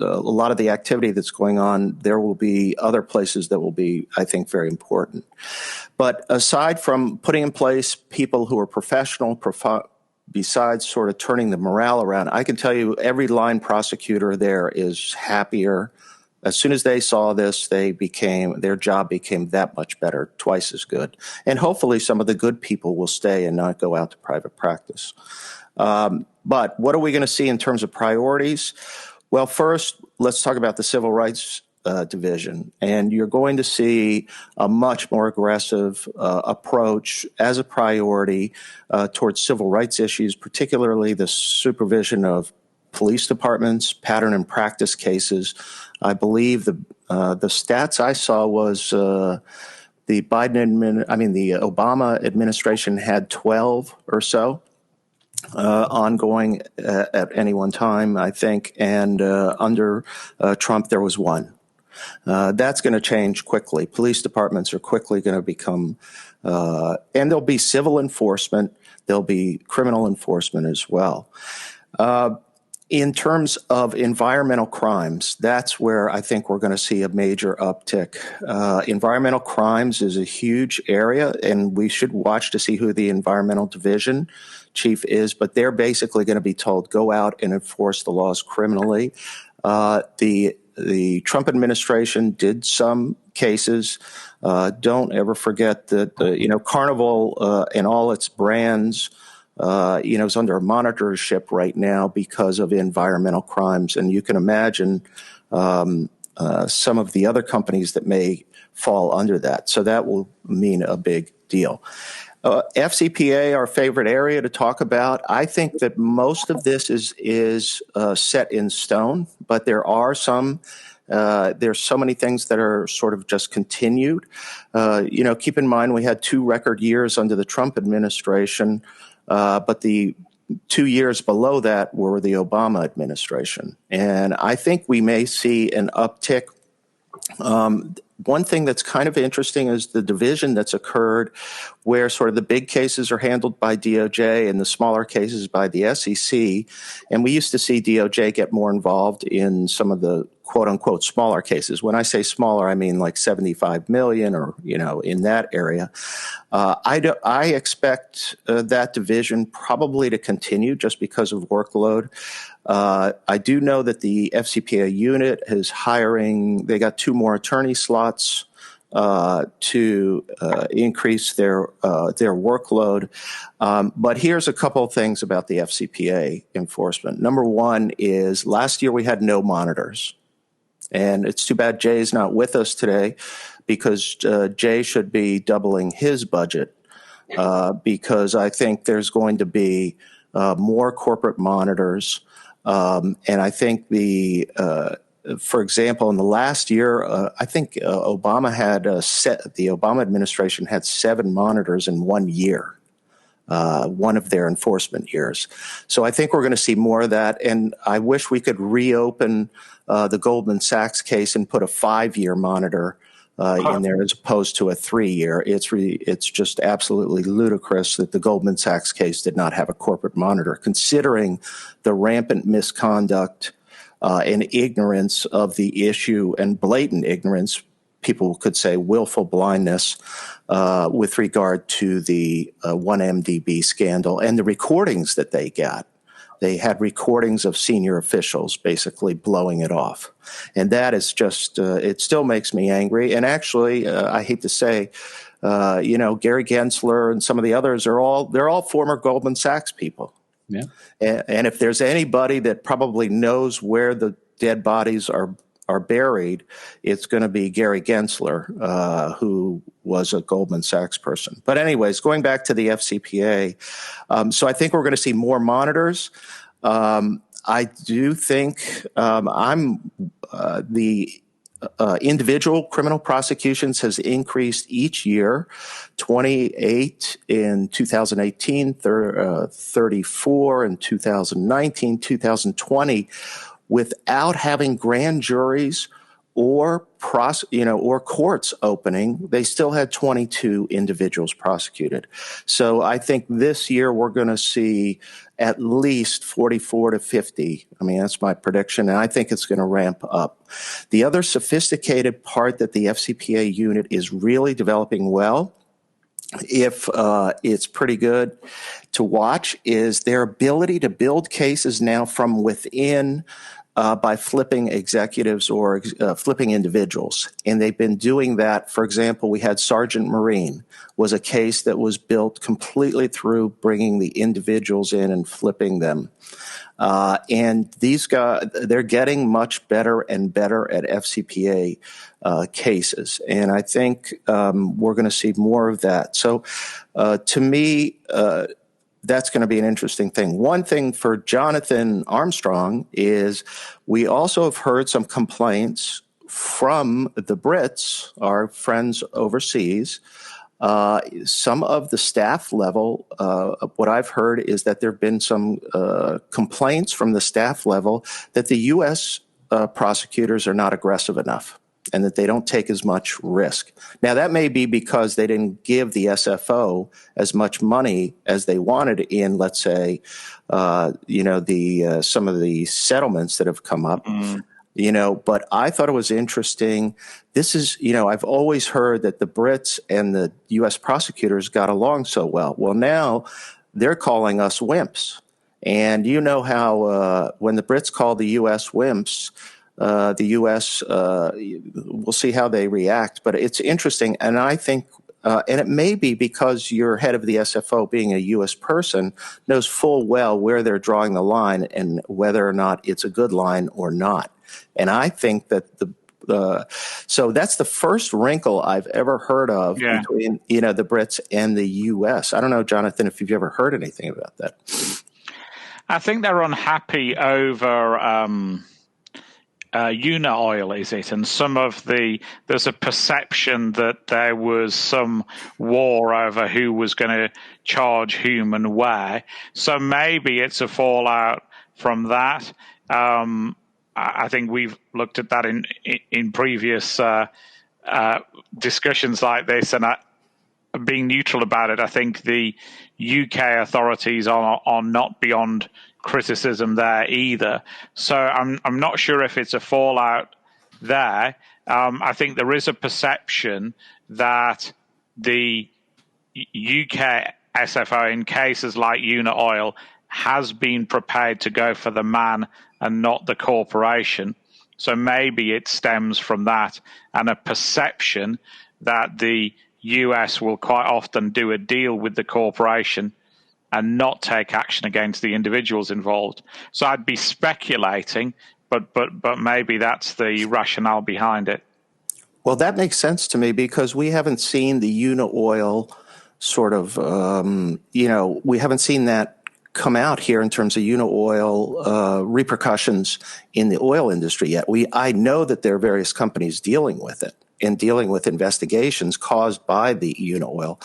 lot of the activity that's going on, there will be other places that will be, I think, very important. But aside from putting in place people who are professional, besides sort of turning the morale around, I can tell you every line prosecutor there is happier. As soon as they saw this, their job became that much better, twice as good. And hopefully some of the good people will stay and not go out to private practice. But what are we going to see in terms of priorities? Well, first, let's talk about the Civil Rights Division. And you're going to see a much more aggressive approach as a priority towards civil rights issues, particularly the supervision of police departments, pattern and practice cases. I believe the stats I saw was the Obama administration had 12 or so ongoing at any one time, I think, and under Trump there was one. That's going to change quickly. Police departments are quickly going to become, and there'll be civil enforcement, there'll be criminal enforcement as well. In terms of environmental crimes, that's where I think we're going to see a major uptick. Environmental crimes is a huge area, and we should watch to see who the environmental division chief is, but they're basically going to be told, go out and enforce the laws criminally. The Trump administration did some cases. Don't ever forget that, Carnival and all its brands is under monitorship right now because of environmental crimes. And you can imagine some of the other companies that may fall under that. So that will mean a big deal. FCPA, our favorite area to talk about. I think that most of this is set in stone, but there's so many things that are sort of just continued. Keep in mind we had 2 record years under the Trump administration. But the 2 years below that were the Obama administration. And I think we may see an uptick. One thing that's kind of interesting is the division that's occurred where sort of the big cases are handled by DOJ and the smaller cases by the SEC. And we used to see DOJ get more involved in some of the quote unquote smaller cases. When I say smaller, I mean like 75 million or, in that area. I expect that division probably to continue just because of workload. I do know that the FCPA unit is hiring. They got 2 more attorney slots to increase their workload. But here's a couple of things about the FCPA enforcement. Number one is last year we had no monitors. And it's too bad Jay's not with us today because Jay should be doubling his budget because I think there's going to be more corporate monitors. And I think for example, in the last year, I think Obama had the Obama administration had 7 monitors in 1 year. One of their enforcement years. So I think we're going to see more of that. And I wish we could reopen the Goldman Sachs case and put a 5-year monitor in there as opposed to a 3-year. It's just absolutely ludicrous that the Goldman Sachs case did not have a corporate monitor, considering the rampant misconduct and ignorance of the issue and blatant ignorance. People could say willful blindness with regard to the 1MDB scandal and the recordings that they got. They had recordings of senior officials basically blowing it off. And that is just, it still makes me angry. And actually, I hate to say, Gary Gensler and some of the others they're all former Goldman Sachs people. Yeah. And if there's anybody that probably knows where the dead bodies are buried, it's going to be Gary Gensler, who was a Goldman Sachs person. But anyways, going back to the FCPA, so I think we're going to see more monitors. I do think the individual criminal prosecutions has increased each year, 28 in 2018, 34 in 2019, 2020, without having grand juries or courts opening. They still had 22 individuals prosecuted. So I think this year we're going to see at least 44 to 50. I mean, that's my prediction, and I think it's going to ramp up. The other sophisticated part that the FCPA unit is really developing well, if it's pretty good to watch, is their ability to build cases now from within by flipping executives or flipping individuals. And they've been doing that. For example, we had Sergeant Marine was a case that was built completely through bringing the individuals in and flipping them. And these guys, they're getting much better and better at FCPA cases. And I think we're going to see more of that. So to me, that's going to be an interesting thing. One thing for Jonathan Armstrong is we also have heard some complaints from the Brits, our friends overseas. Some of the staff level, what I've heard is that there have been some complaints from the staff level that the U.S. Prosecutors are not aggressive enough and that they don't take as much risk. Now, that may be because they didn't give the SFO as much money as they wanted in, let's say, some of the settlements that have come up. But I thought it was interesting. This is, I've always heard that the Brits and the U.S. prosecutors got along so well. Well, now they're calling us wimps. And you know how when the Brits call the U.S. wimps, the U.S., we'll see how they react. But it's interesting. And I think, and it may be because your head of the SFO, being a U.S. person, knows full well where they're drawing the line and whether or not it's a good line or not. And I think that so that's the first wrinkle I've ever heard of between, the Brits and the U.S. I don't know, Jonathan, if you've ever heard anything about that. I think they're unhappy over unit oil, is it? And there's a perception that there was some war over who was going to charge whom and where. So maybe it's a fallout from that. I think we've looked at that in previous discussions like this, and being neutral about it, I think the UK authorities are not beyond criticism there either. So I'm not sure if it's a fallout there. I think there is a perception that the UK SFO in cases like unit oil has been prepared to go for the man and not the corporation. So maybe it stems from that and a perception that the US will quite often do a deal with the corporation and not take action against the individuals involved. So I'd be speculating, but maybe that's the rationale behind it. Well, that makes sense to me because we haven't seen the unit oil sort of, we haven't seen that come out here in terms of unit oil repercussions in the oil industry yet. I know that there are various companies dealing with it and dealing with investigations caused by the unit oil.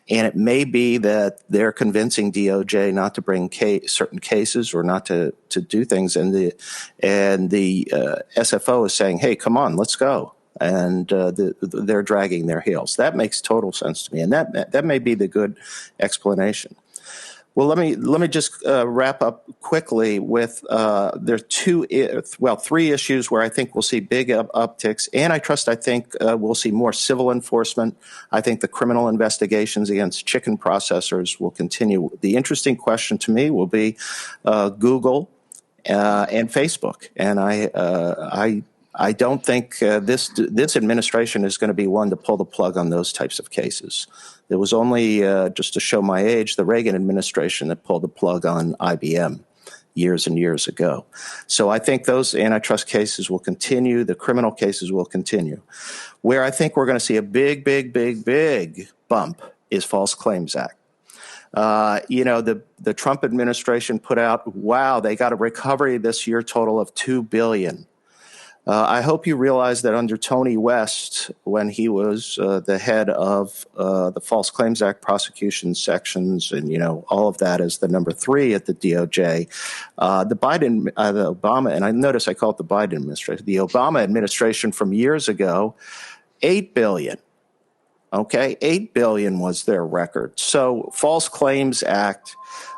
And it may be that they're convincing DOJ not to bring certain cases or not to do things. And the SFO is saying, hey, come on, let's go. And they're dragging their heels. That makes total sense to me. And that may be the good explanation. Well, let me just wrap up quickly with there are three issues where I think we'll see big upticks. Antitrust, I think we'll see more civil enforcement. I think the criminal investigations against chicken processors will continue. The interesting question to me will be Google and Facebook, and I don't think this administration is going to be one to pull the plug on those types of cases. There was only, just to show my age, the Reagan administration that pulled the plug on IBM years and years ago. So I think those antitrust cases will continue. The criminal cases will continue. Where I think we're going to see a big bump is False Claims Act. The Trump administration put out, wow, they got a recovery this year total of $2 billion. I hope you realize that under Tony West, when he was the head of the False Claims Act prosecution sections, and all of that is the number 3 at the DOJ, the Obama, and I notice I call it the Biden administration, the Obama administration from years ago, $8 billion. Okay, $8 billion was their record. So, False Claims Act.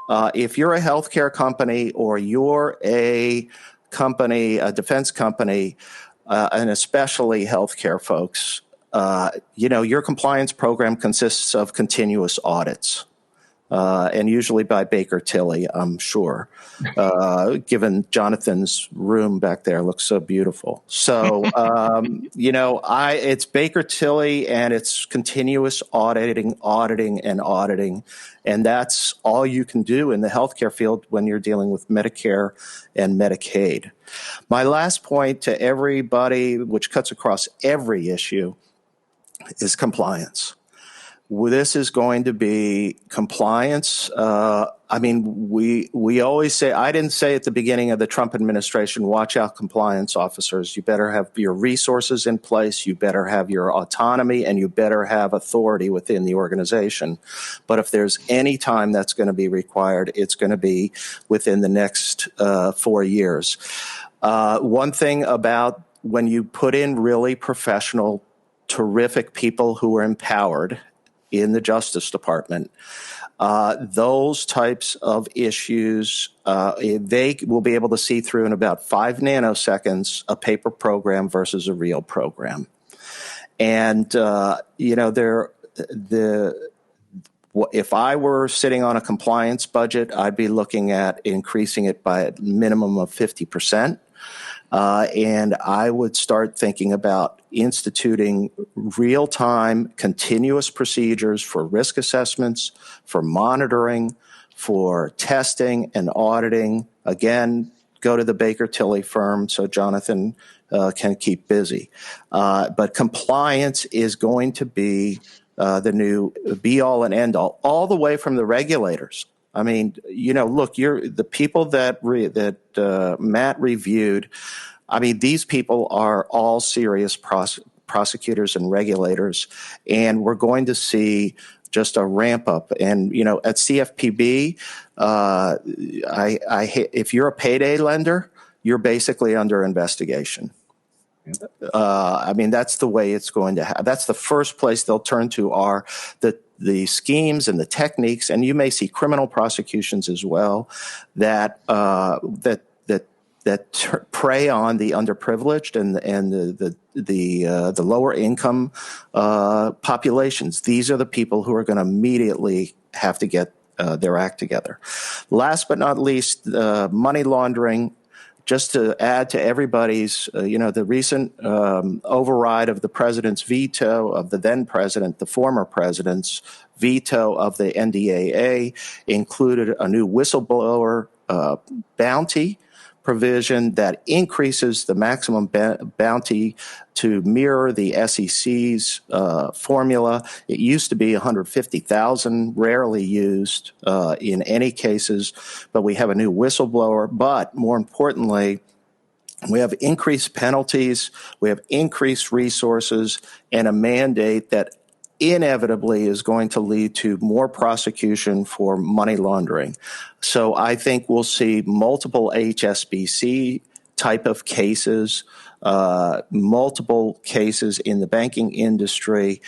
If you're a healthcare company or you're a company, a defense company, and especially healthcare folks, your compliance program consists of continuous audits, and usually by Baker Tilly, I'm sure, given Jonathan's room back there looks so beautiful. So, it's Baker Tilly and it's continuous auditing, and that's all you can do in the healthcare field when you're dealing with Medicare and Medicaid. My last point to everybody, which cuts across every issue, is compliance. This is going to be compliance. We always say, I didn't say at the beginning of the Trump administration, watch out, compliance officers. You better have your resources in place. You better have your autonomy, and you better have authority within the organization. But if there's any time that's going to be required, it's going to be within the next 4 years. One thing about when you put in really professional, terrific people who are empowered in the Justice Department, those types of issues, they will be able to see through in about 5 nanoseconds a paper program versus a real program. And, if I were sitting on a compliance budget, I'd be looking at increasing it by a minimum of 50%. And I would start thinking about instituting real-time, continuous procedures for risk assessments, for monitoring, for testing and auditing. Again, go to the Baker Tilly firm so Jonathan can keep busy. But compliance is going to be the new be-all and end-all, all the way from the regulators. I mean, look, you're the people that Matt reviewed. I mean, these people are all serious prosecutors and regulators, and we're going to see just a ramp up. And at CFPB, if you're a payday lender, you're basically under investigation. That's the way it's going to happen. That's the first place they'll turn to are the schemes and the techniques, and you may see criminal prosecutions as well that prey on the underprivileged and the lower income populations. These are the people who are going to immediately have to get their act together. Last but not least, money laundering. Just to add to everybody's, the recent override of the president's veto of the then president, the former president's veto of the NDAA included a new whistleblower bounty provision that increases the maximum bounty to mirror the SEC's formula. It used to be $150,000, rarely used in any cases, but we have a new whistleblower. But more importantly, we have increased penalties, we have increased resources, and a mandate that inevitably is going to lead to more prosecution for money laundering. So I think we'll see multiple HSBC type of cases, multiple cases in the banking industry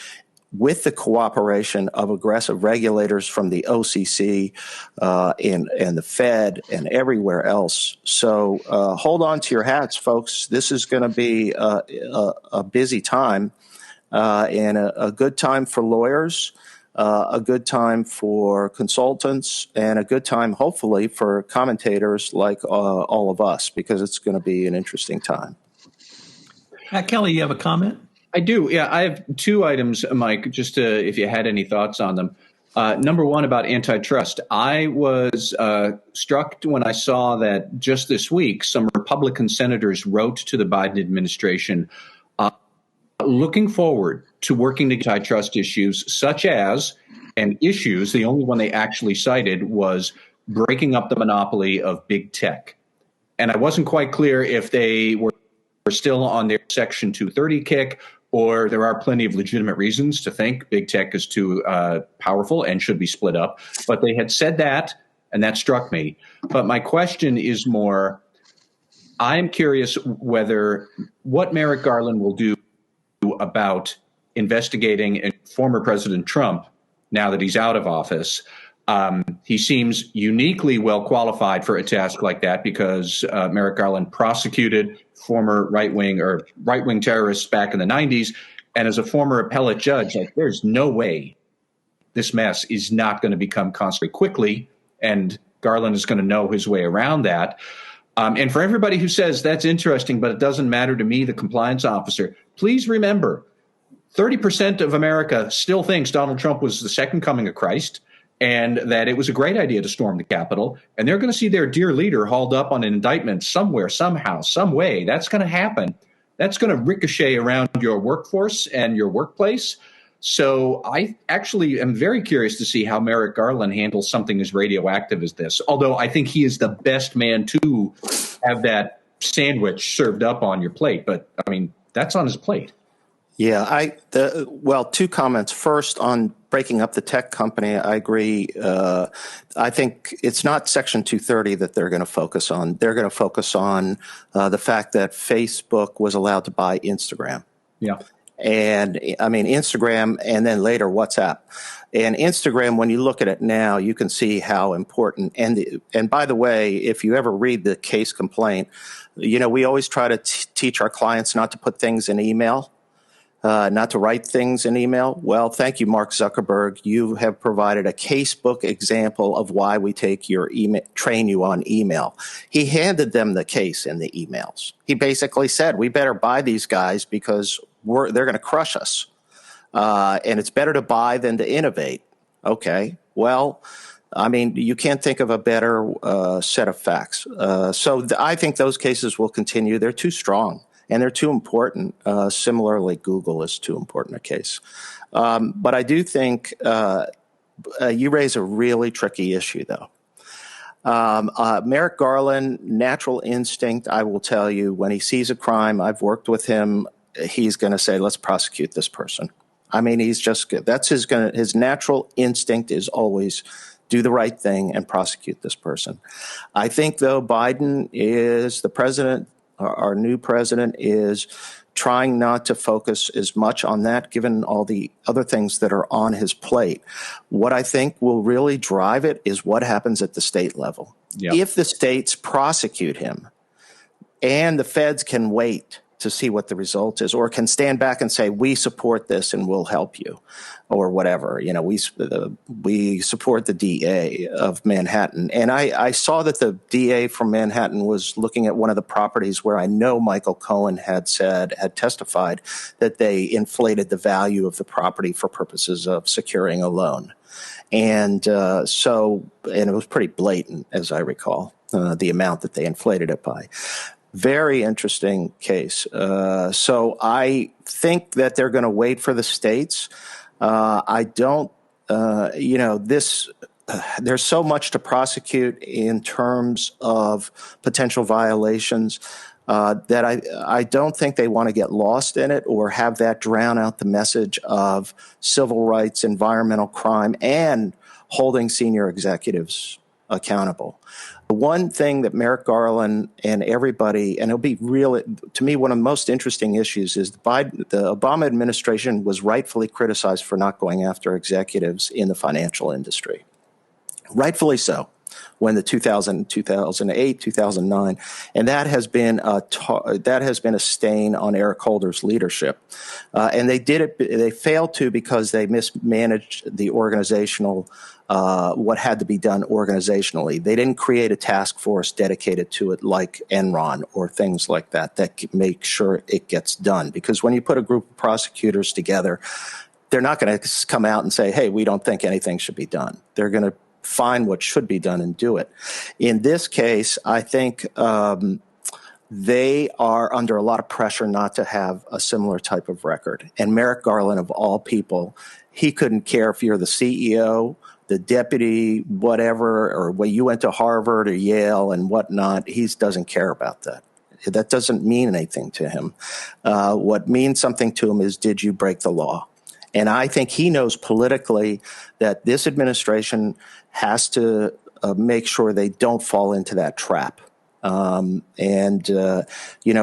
with the cooperation of aggressive regulators from the OCC and the Fed and everywhere else. So hold on to your hats, folks. This is going to be a busy time. And a good time for lawyers, a good time for consultants, and a good time, hopefully, for commentators like all of us, because it's going to be an interesting time. Kelly, you have a comment? I do. Yeah, I have 2 items, Mike, just if you had any thoughts on them. Number one, about antitrust. I was struck when I saw that just this week, some Republican senators wrote to the Biden administration looking forward to working to antitrust issues such as, and issues, the only one they actually cited was breaking up the monopoly of big tech. And I wasn't quite clear if they were still on their Section 230 kick, or there are plenty of legitimate reasons to think big tech is too powerful and should be split up. But they had said that, and that struck me. But my question is more, I'm curious what Merrick Garland will do about investigating former President Trump now that he's out of office. He seems uniquely well qualified for a task like that because Merrick Garland prosecuted former right-wing terrorists back in the 90s. And as a former appellate judge, there's no way this mess is not going to become consummate quickly. And Garland is going to know his way around that. And for everybody who says that's interesting, but it doesn't matter to me, the compliance officer, please remember 30% of America still thinks Donald Trump was the second coming of Christ and that it was a great idea to storm the Capitol. And they're going to see their dear leader hauled up on an indictment somewhere, somehow, some way. That's going to happen. That's going to ricochet around your workforce and your workplace. So I actually am very curious to see how Merrick Garland handles something as radioactive as this, although I think he is the best man to have that sandwich served up on your plate. But, I mean, that's on his plate. Yeah, two comments. First, on breaking up the tech company, I agree. I think it's not Section 230 that they're going to focus on. They're going to focus on the fact that Facebook was allowed to buy Instagram. Yeah. And I mean, Instagram and then later WhatsApp. And Instagram, when you look at it now, you can see how important. And by the way, if you ever read the case complaint, we always try to teach our clients not to put things in email, not to write things in email. Well, thank you, Mark Zuckerberg. You have provided a casebook example of why we take your email, train you on email. He handed them the case in the emails. He basically said, we better buy these guys because they're going to crush us. And it's better to buy than to innovate. Okay. Well, I mean, you can't think of a better set of facts. I think those cases will continue. They're too strong and they're too important. Similarly, Google is too important a case. But I do think you raise a really tricky issue, though. Merrick Garland, natural instinct, I will tell you, when he sees a crime, I've worked with him, he's going to say, let's prosecute this person. I mean, he's just good. That's his natural instinct is always do the right thing and prosecute this person. I think, though, Biden is the president, our new president is trying not to focus as much on that, given all the other things that are on his plate. What I think will really drive it is what happens at the state level. Yeah. If the states prosecute him and the feds can wait to see what the result is, or can stand back and say, we support this and we'll help you, or whatever. We support the DA of Manhattan. And I saw that the DA from Manhattan was looking at one of the properties where I know Michael Cohen had testified that they inflated the value of the property for purposes of securing a loan. And and it was pretty blatant, as I recall, the amount that they inflated it by. Very interesting case. So I think that they're going to wait for the states. I don't, there's so much to prosecute in terms of potential violations that I don't think they want to get lost in it or have that drown out the message of civil rights, environmental crime, and holding senior executives accountable. The one thing that Merrick Garland and everybody, and it'll be real, to me, one of the most interesting issues is the Obama administration was rightfully criticized for not going after executives in the financial industry. Rightfully so, when the 2008, 2009, and that has been a stain on Eric Holder's leadership. And they failed to because they mismanaged the organizational what had to be done organizationally. They didn't create a task force dedicated to it like Enron or things like that make sure it gets done. Because when you put a group of prosecutors together, they're not going to come out and say, hey, we don't think anything should be done. They're going to find what should be done and do it. In this case, I think they are under a lot of pressure not to have a similar type of record. And Merrick Garland, of all people, he couldn't care if you're the CEO, the deputy, whatever, or when you went to Harvard or Yale and whatnot. He doesn't care about that. That doesn't mean anything to him. What means something to him is, did you break the law? And I think he knows politically that this administration has to make sure they don't fall into that trap.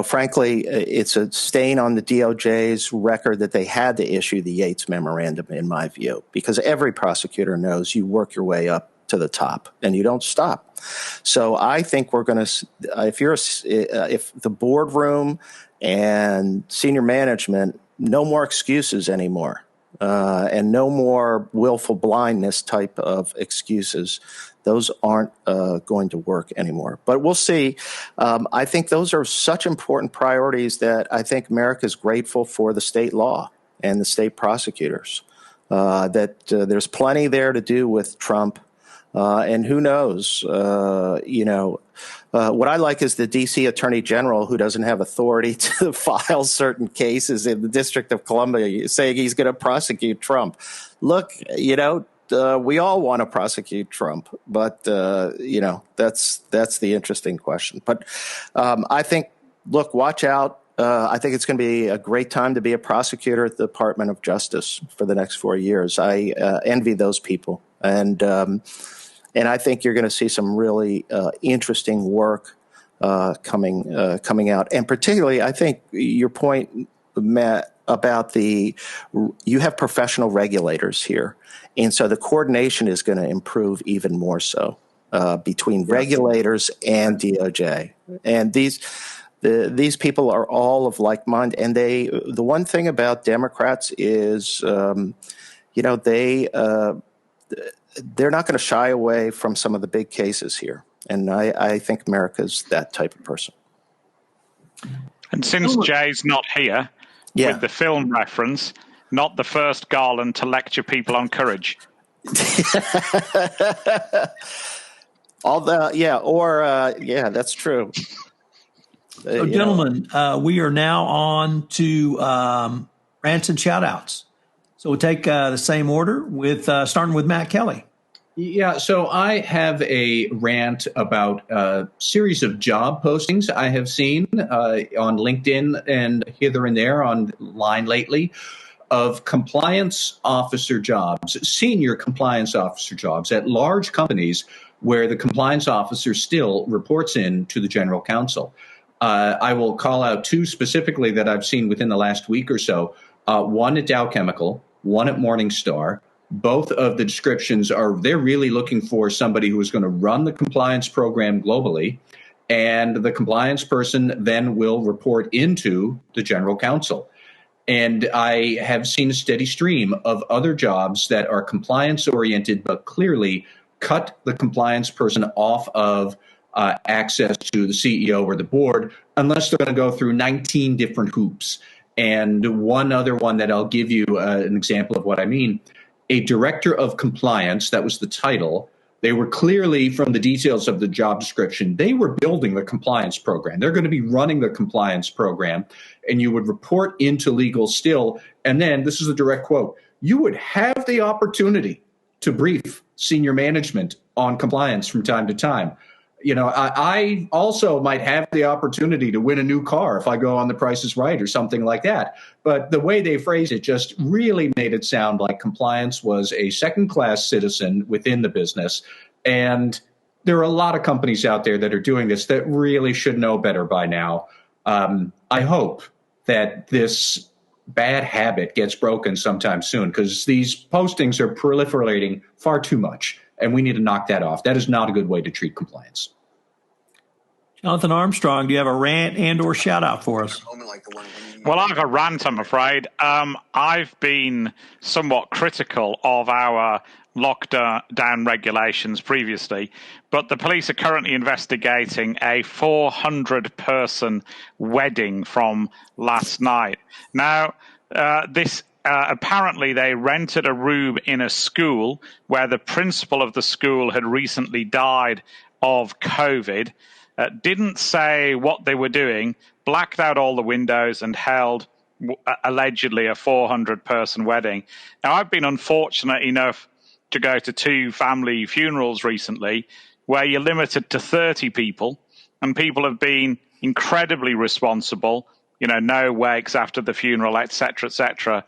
Frankly, it's a stain on the DOJ's record that they had to issue the Yates memorandum, in my view, because every prosecutor knows you work your way up to the top and you don't stop. So I think we're going to, if the boardroom and senior management, no more excuses anymore, and no more willful blindness type of excuses. Those aren't going to work anymore. But we'll see. I think those are such important priorities that I think America is grateful for the state law and the state prosecutors, that there's plenty there to do with Trump. And who knows, what I like is the D.C. Attorney General, who doesn't have authority to file certain cases in the District of Columbia, saying he's going to prosecute Trump. Look, we all want to prosecute Trump, but, that's the interesting question. But I think, look, watch out. I think it's going to be a great time to be a prosecutor at the Department of Justice for the next 4 years. I envy those people. And I think you're going to see some really interesting work coming out. And particularly, I think your point, Matt, about you have professional regulators here. And so the coordination is going to improve even more so between regulators and DOJ. And these people are all of like mind. And the one thing about Democrats is, they're not going to shy away from some of the big cases here. And I think America's that type of person. And since Jay's not here, with the film reference, not the first Garland to lecture people on courage. That's true. So, gentlemen, we are now on to rants and shout-outs. So we'll take the same order with starting with Matt Kelly. Yeah, so I have a rant about a series of job postings I have seen on LinkedIn and hither and there online lately of compliance officer jobs, senior compliance officer jobs at large companies where the compliance officer still reports in to the general counsel. I will call out two specifically that I've seen within the last week or so, one at Dow Chemical, one at Morningstar. Both of the descriptions they're really looking for somebody who is going to run the compliance program globally, and the compliance person then will report into the general counsel. And I have seen a steady stream of other jobs that are compliance oriented, but clearly cut the compliance person off of access to the CEO or the board, unless they're going to go through 19 different hoops. And one other one that I'll give you an example of what I mean. A director of compliance, that was the title. They were clearly, from the details of the job description, they were building the compliance program. They're going to be running the compliance program, and you would report into legal still. And then, this is a direct quote, you would have the opportunity to brief senior management on compliance from time to time. I also might have the opportunity to win a new car if I go on The Price is Right or something like that. But the way they phrased it just really made it sound like compliance was a second-class citizen within the business. And there are a lot of companies out there that are doing this that really should know better by now. I hope that this bad habit gets broken sometime soon, because these postings are proliferating far too much, and we need to knock that off. That is not a good way to treat compliance. Jonathan Armstrong, do you have a rant and or shout out for us? Well, I have a rant, I'm afraid. I've been somewhat critical of our lockdown regulations previously, but the police are currently investigating a 400-person wedding from last night. Now, this apparently they rented a room in a school where the principal of the school had recently died of COVID, didn't say what they were doing, blacked out all the windows, and held allegedly a 400-person wedding. Now, I've been unfortunate enough to go to 2 family funerals recently where you're limited to 30 people, and people have been incredibly responsible, no wakes after the funeral, et cetera,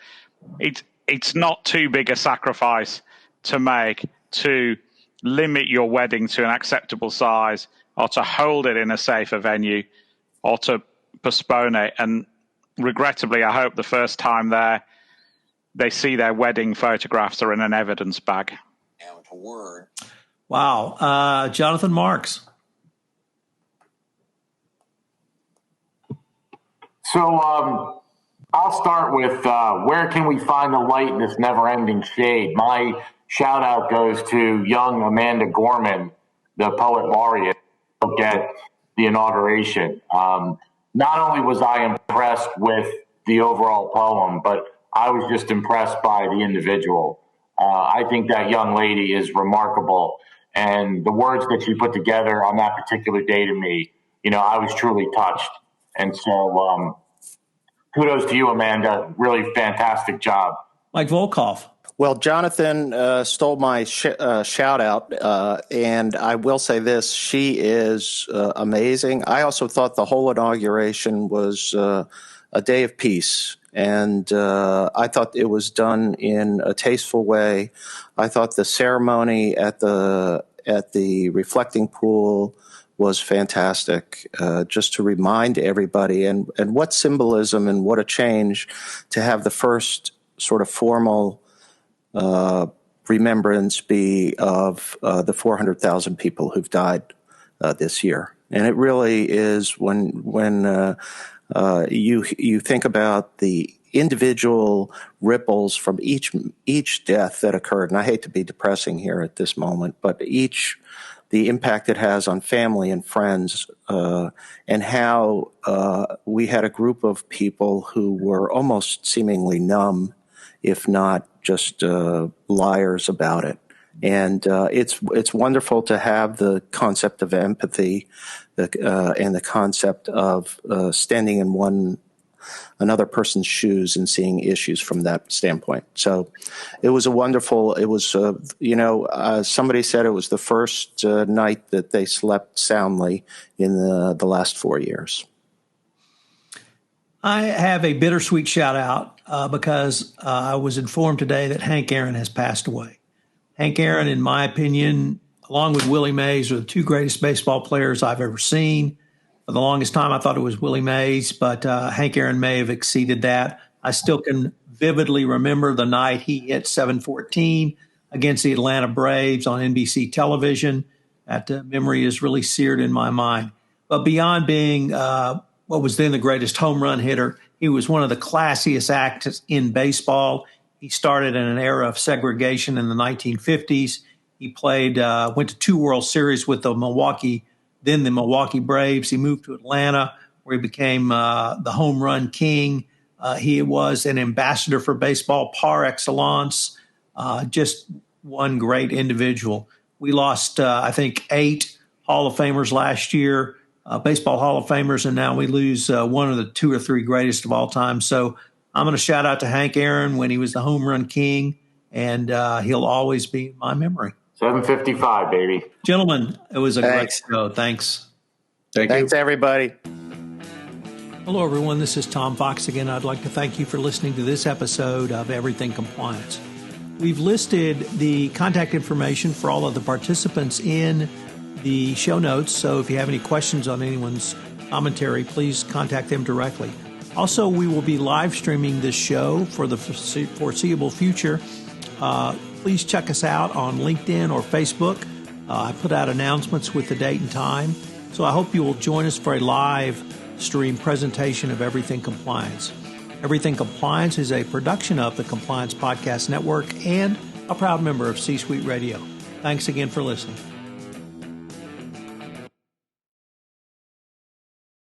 It's not too big a sacrifice to make to limit your wedding to an acceptable size, or to hold it in a safer venue, or to postpone it. And regrettably, I hope the first time there, they see their wedding photographs are in an evidence bag. Wow. Jonathan Marks. So I'll start with where can we find the light in this never-ending shade? My shout out goes to young Amanda Gorman, the poet laureate, at the inauguration. Not only was I impressed with the overall poem, but I was just impressed by the individual. I think that young lady is remarkable, and the words that she put together on that particular day to me, I was truly touched. And so kudos to you, Amanda. Really fantastic job. Mike Volkov. Well, Jonathan stole my shout out, and I will say this. She is amazing. I also thought the whole inauguration was a day of peace, and I thought it was done in a tasteful way. I thought the ceremony at the reflecting pool was fantastic, just to remind everybody, and what symbolism and what a change to have the first sort of formal remembrance be of the 400,000 people who've died this year. And it really is when you think about the individual ripples from each death that occurred, and I hate to be depressing here at this moment, but the impact it has on family and friends, and how we had a group of people who were almost seemingly numb, if not just liars about it. And it's wonderful to have the concept of empathy and the concept of standing in another person's shoes and seeing issues from that standpoint. So it was somebody said it was the first night that they slept soundly in the last 4 years. I have a bittersweet shout out because I was informed today that Hank Aaron has passed away. Hank Aaron, in my opinion, along with Willie Mays, are the 2 greatest baseball players I've ever seen. For the longest time, I thought it was Willie Mays, but Hank Aaron may have exceeded that. I still can vividly remember the night he hit .714 against the Atlanta Braves on NBC television. That memory is really seared in my mind. But beyond being what was then the greatest home run hitter, he was one of the classiest acts in baseball. He started in an era of segregation in the 1950s. He went to 2 World Series with the Milwaukee Braves. He moved to Atlanta, where he became the home run king. He was an ambassador for baseball par excellence, just one great individual. We lost, I think, 8 Hall of Famers last year, baseball Hall of Famers, and now we lose one of the 2 or 3 greatest of all time. So I'm going to shout out to Hank Aaron when he was the home run king, and he'll always be in my memory. 7:55, baby. Gentlemen, it was a great show. Thanks. Thanks, everybody. Hello, everyone. This is Tom Fox again. I'd like to thank you for listening to this episode of Everything Compliance. We've listed the contact information for all of the participants in the show notes, so if you have any questions on anyone's commentary, please contact them directly. Also, we will be live streaming this show for the foreseeable future. Please check us out on LinkedIn or Facebook. I put out announcements with the date and time. So I hope you will join us for a live stream presentation of Everything Compliance. Everything Compliance is a production of the Compliance Podcast Network and a proud member of C-Suite Radio. Thanks again for listening.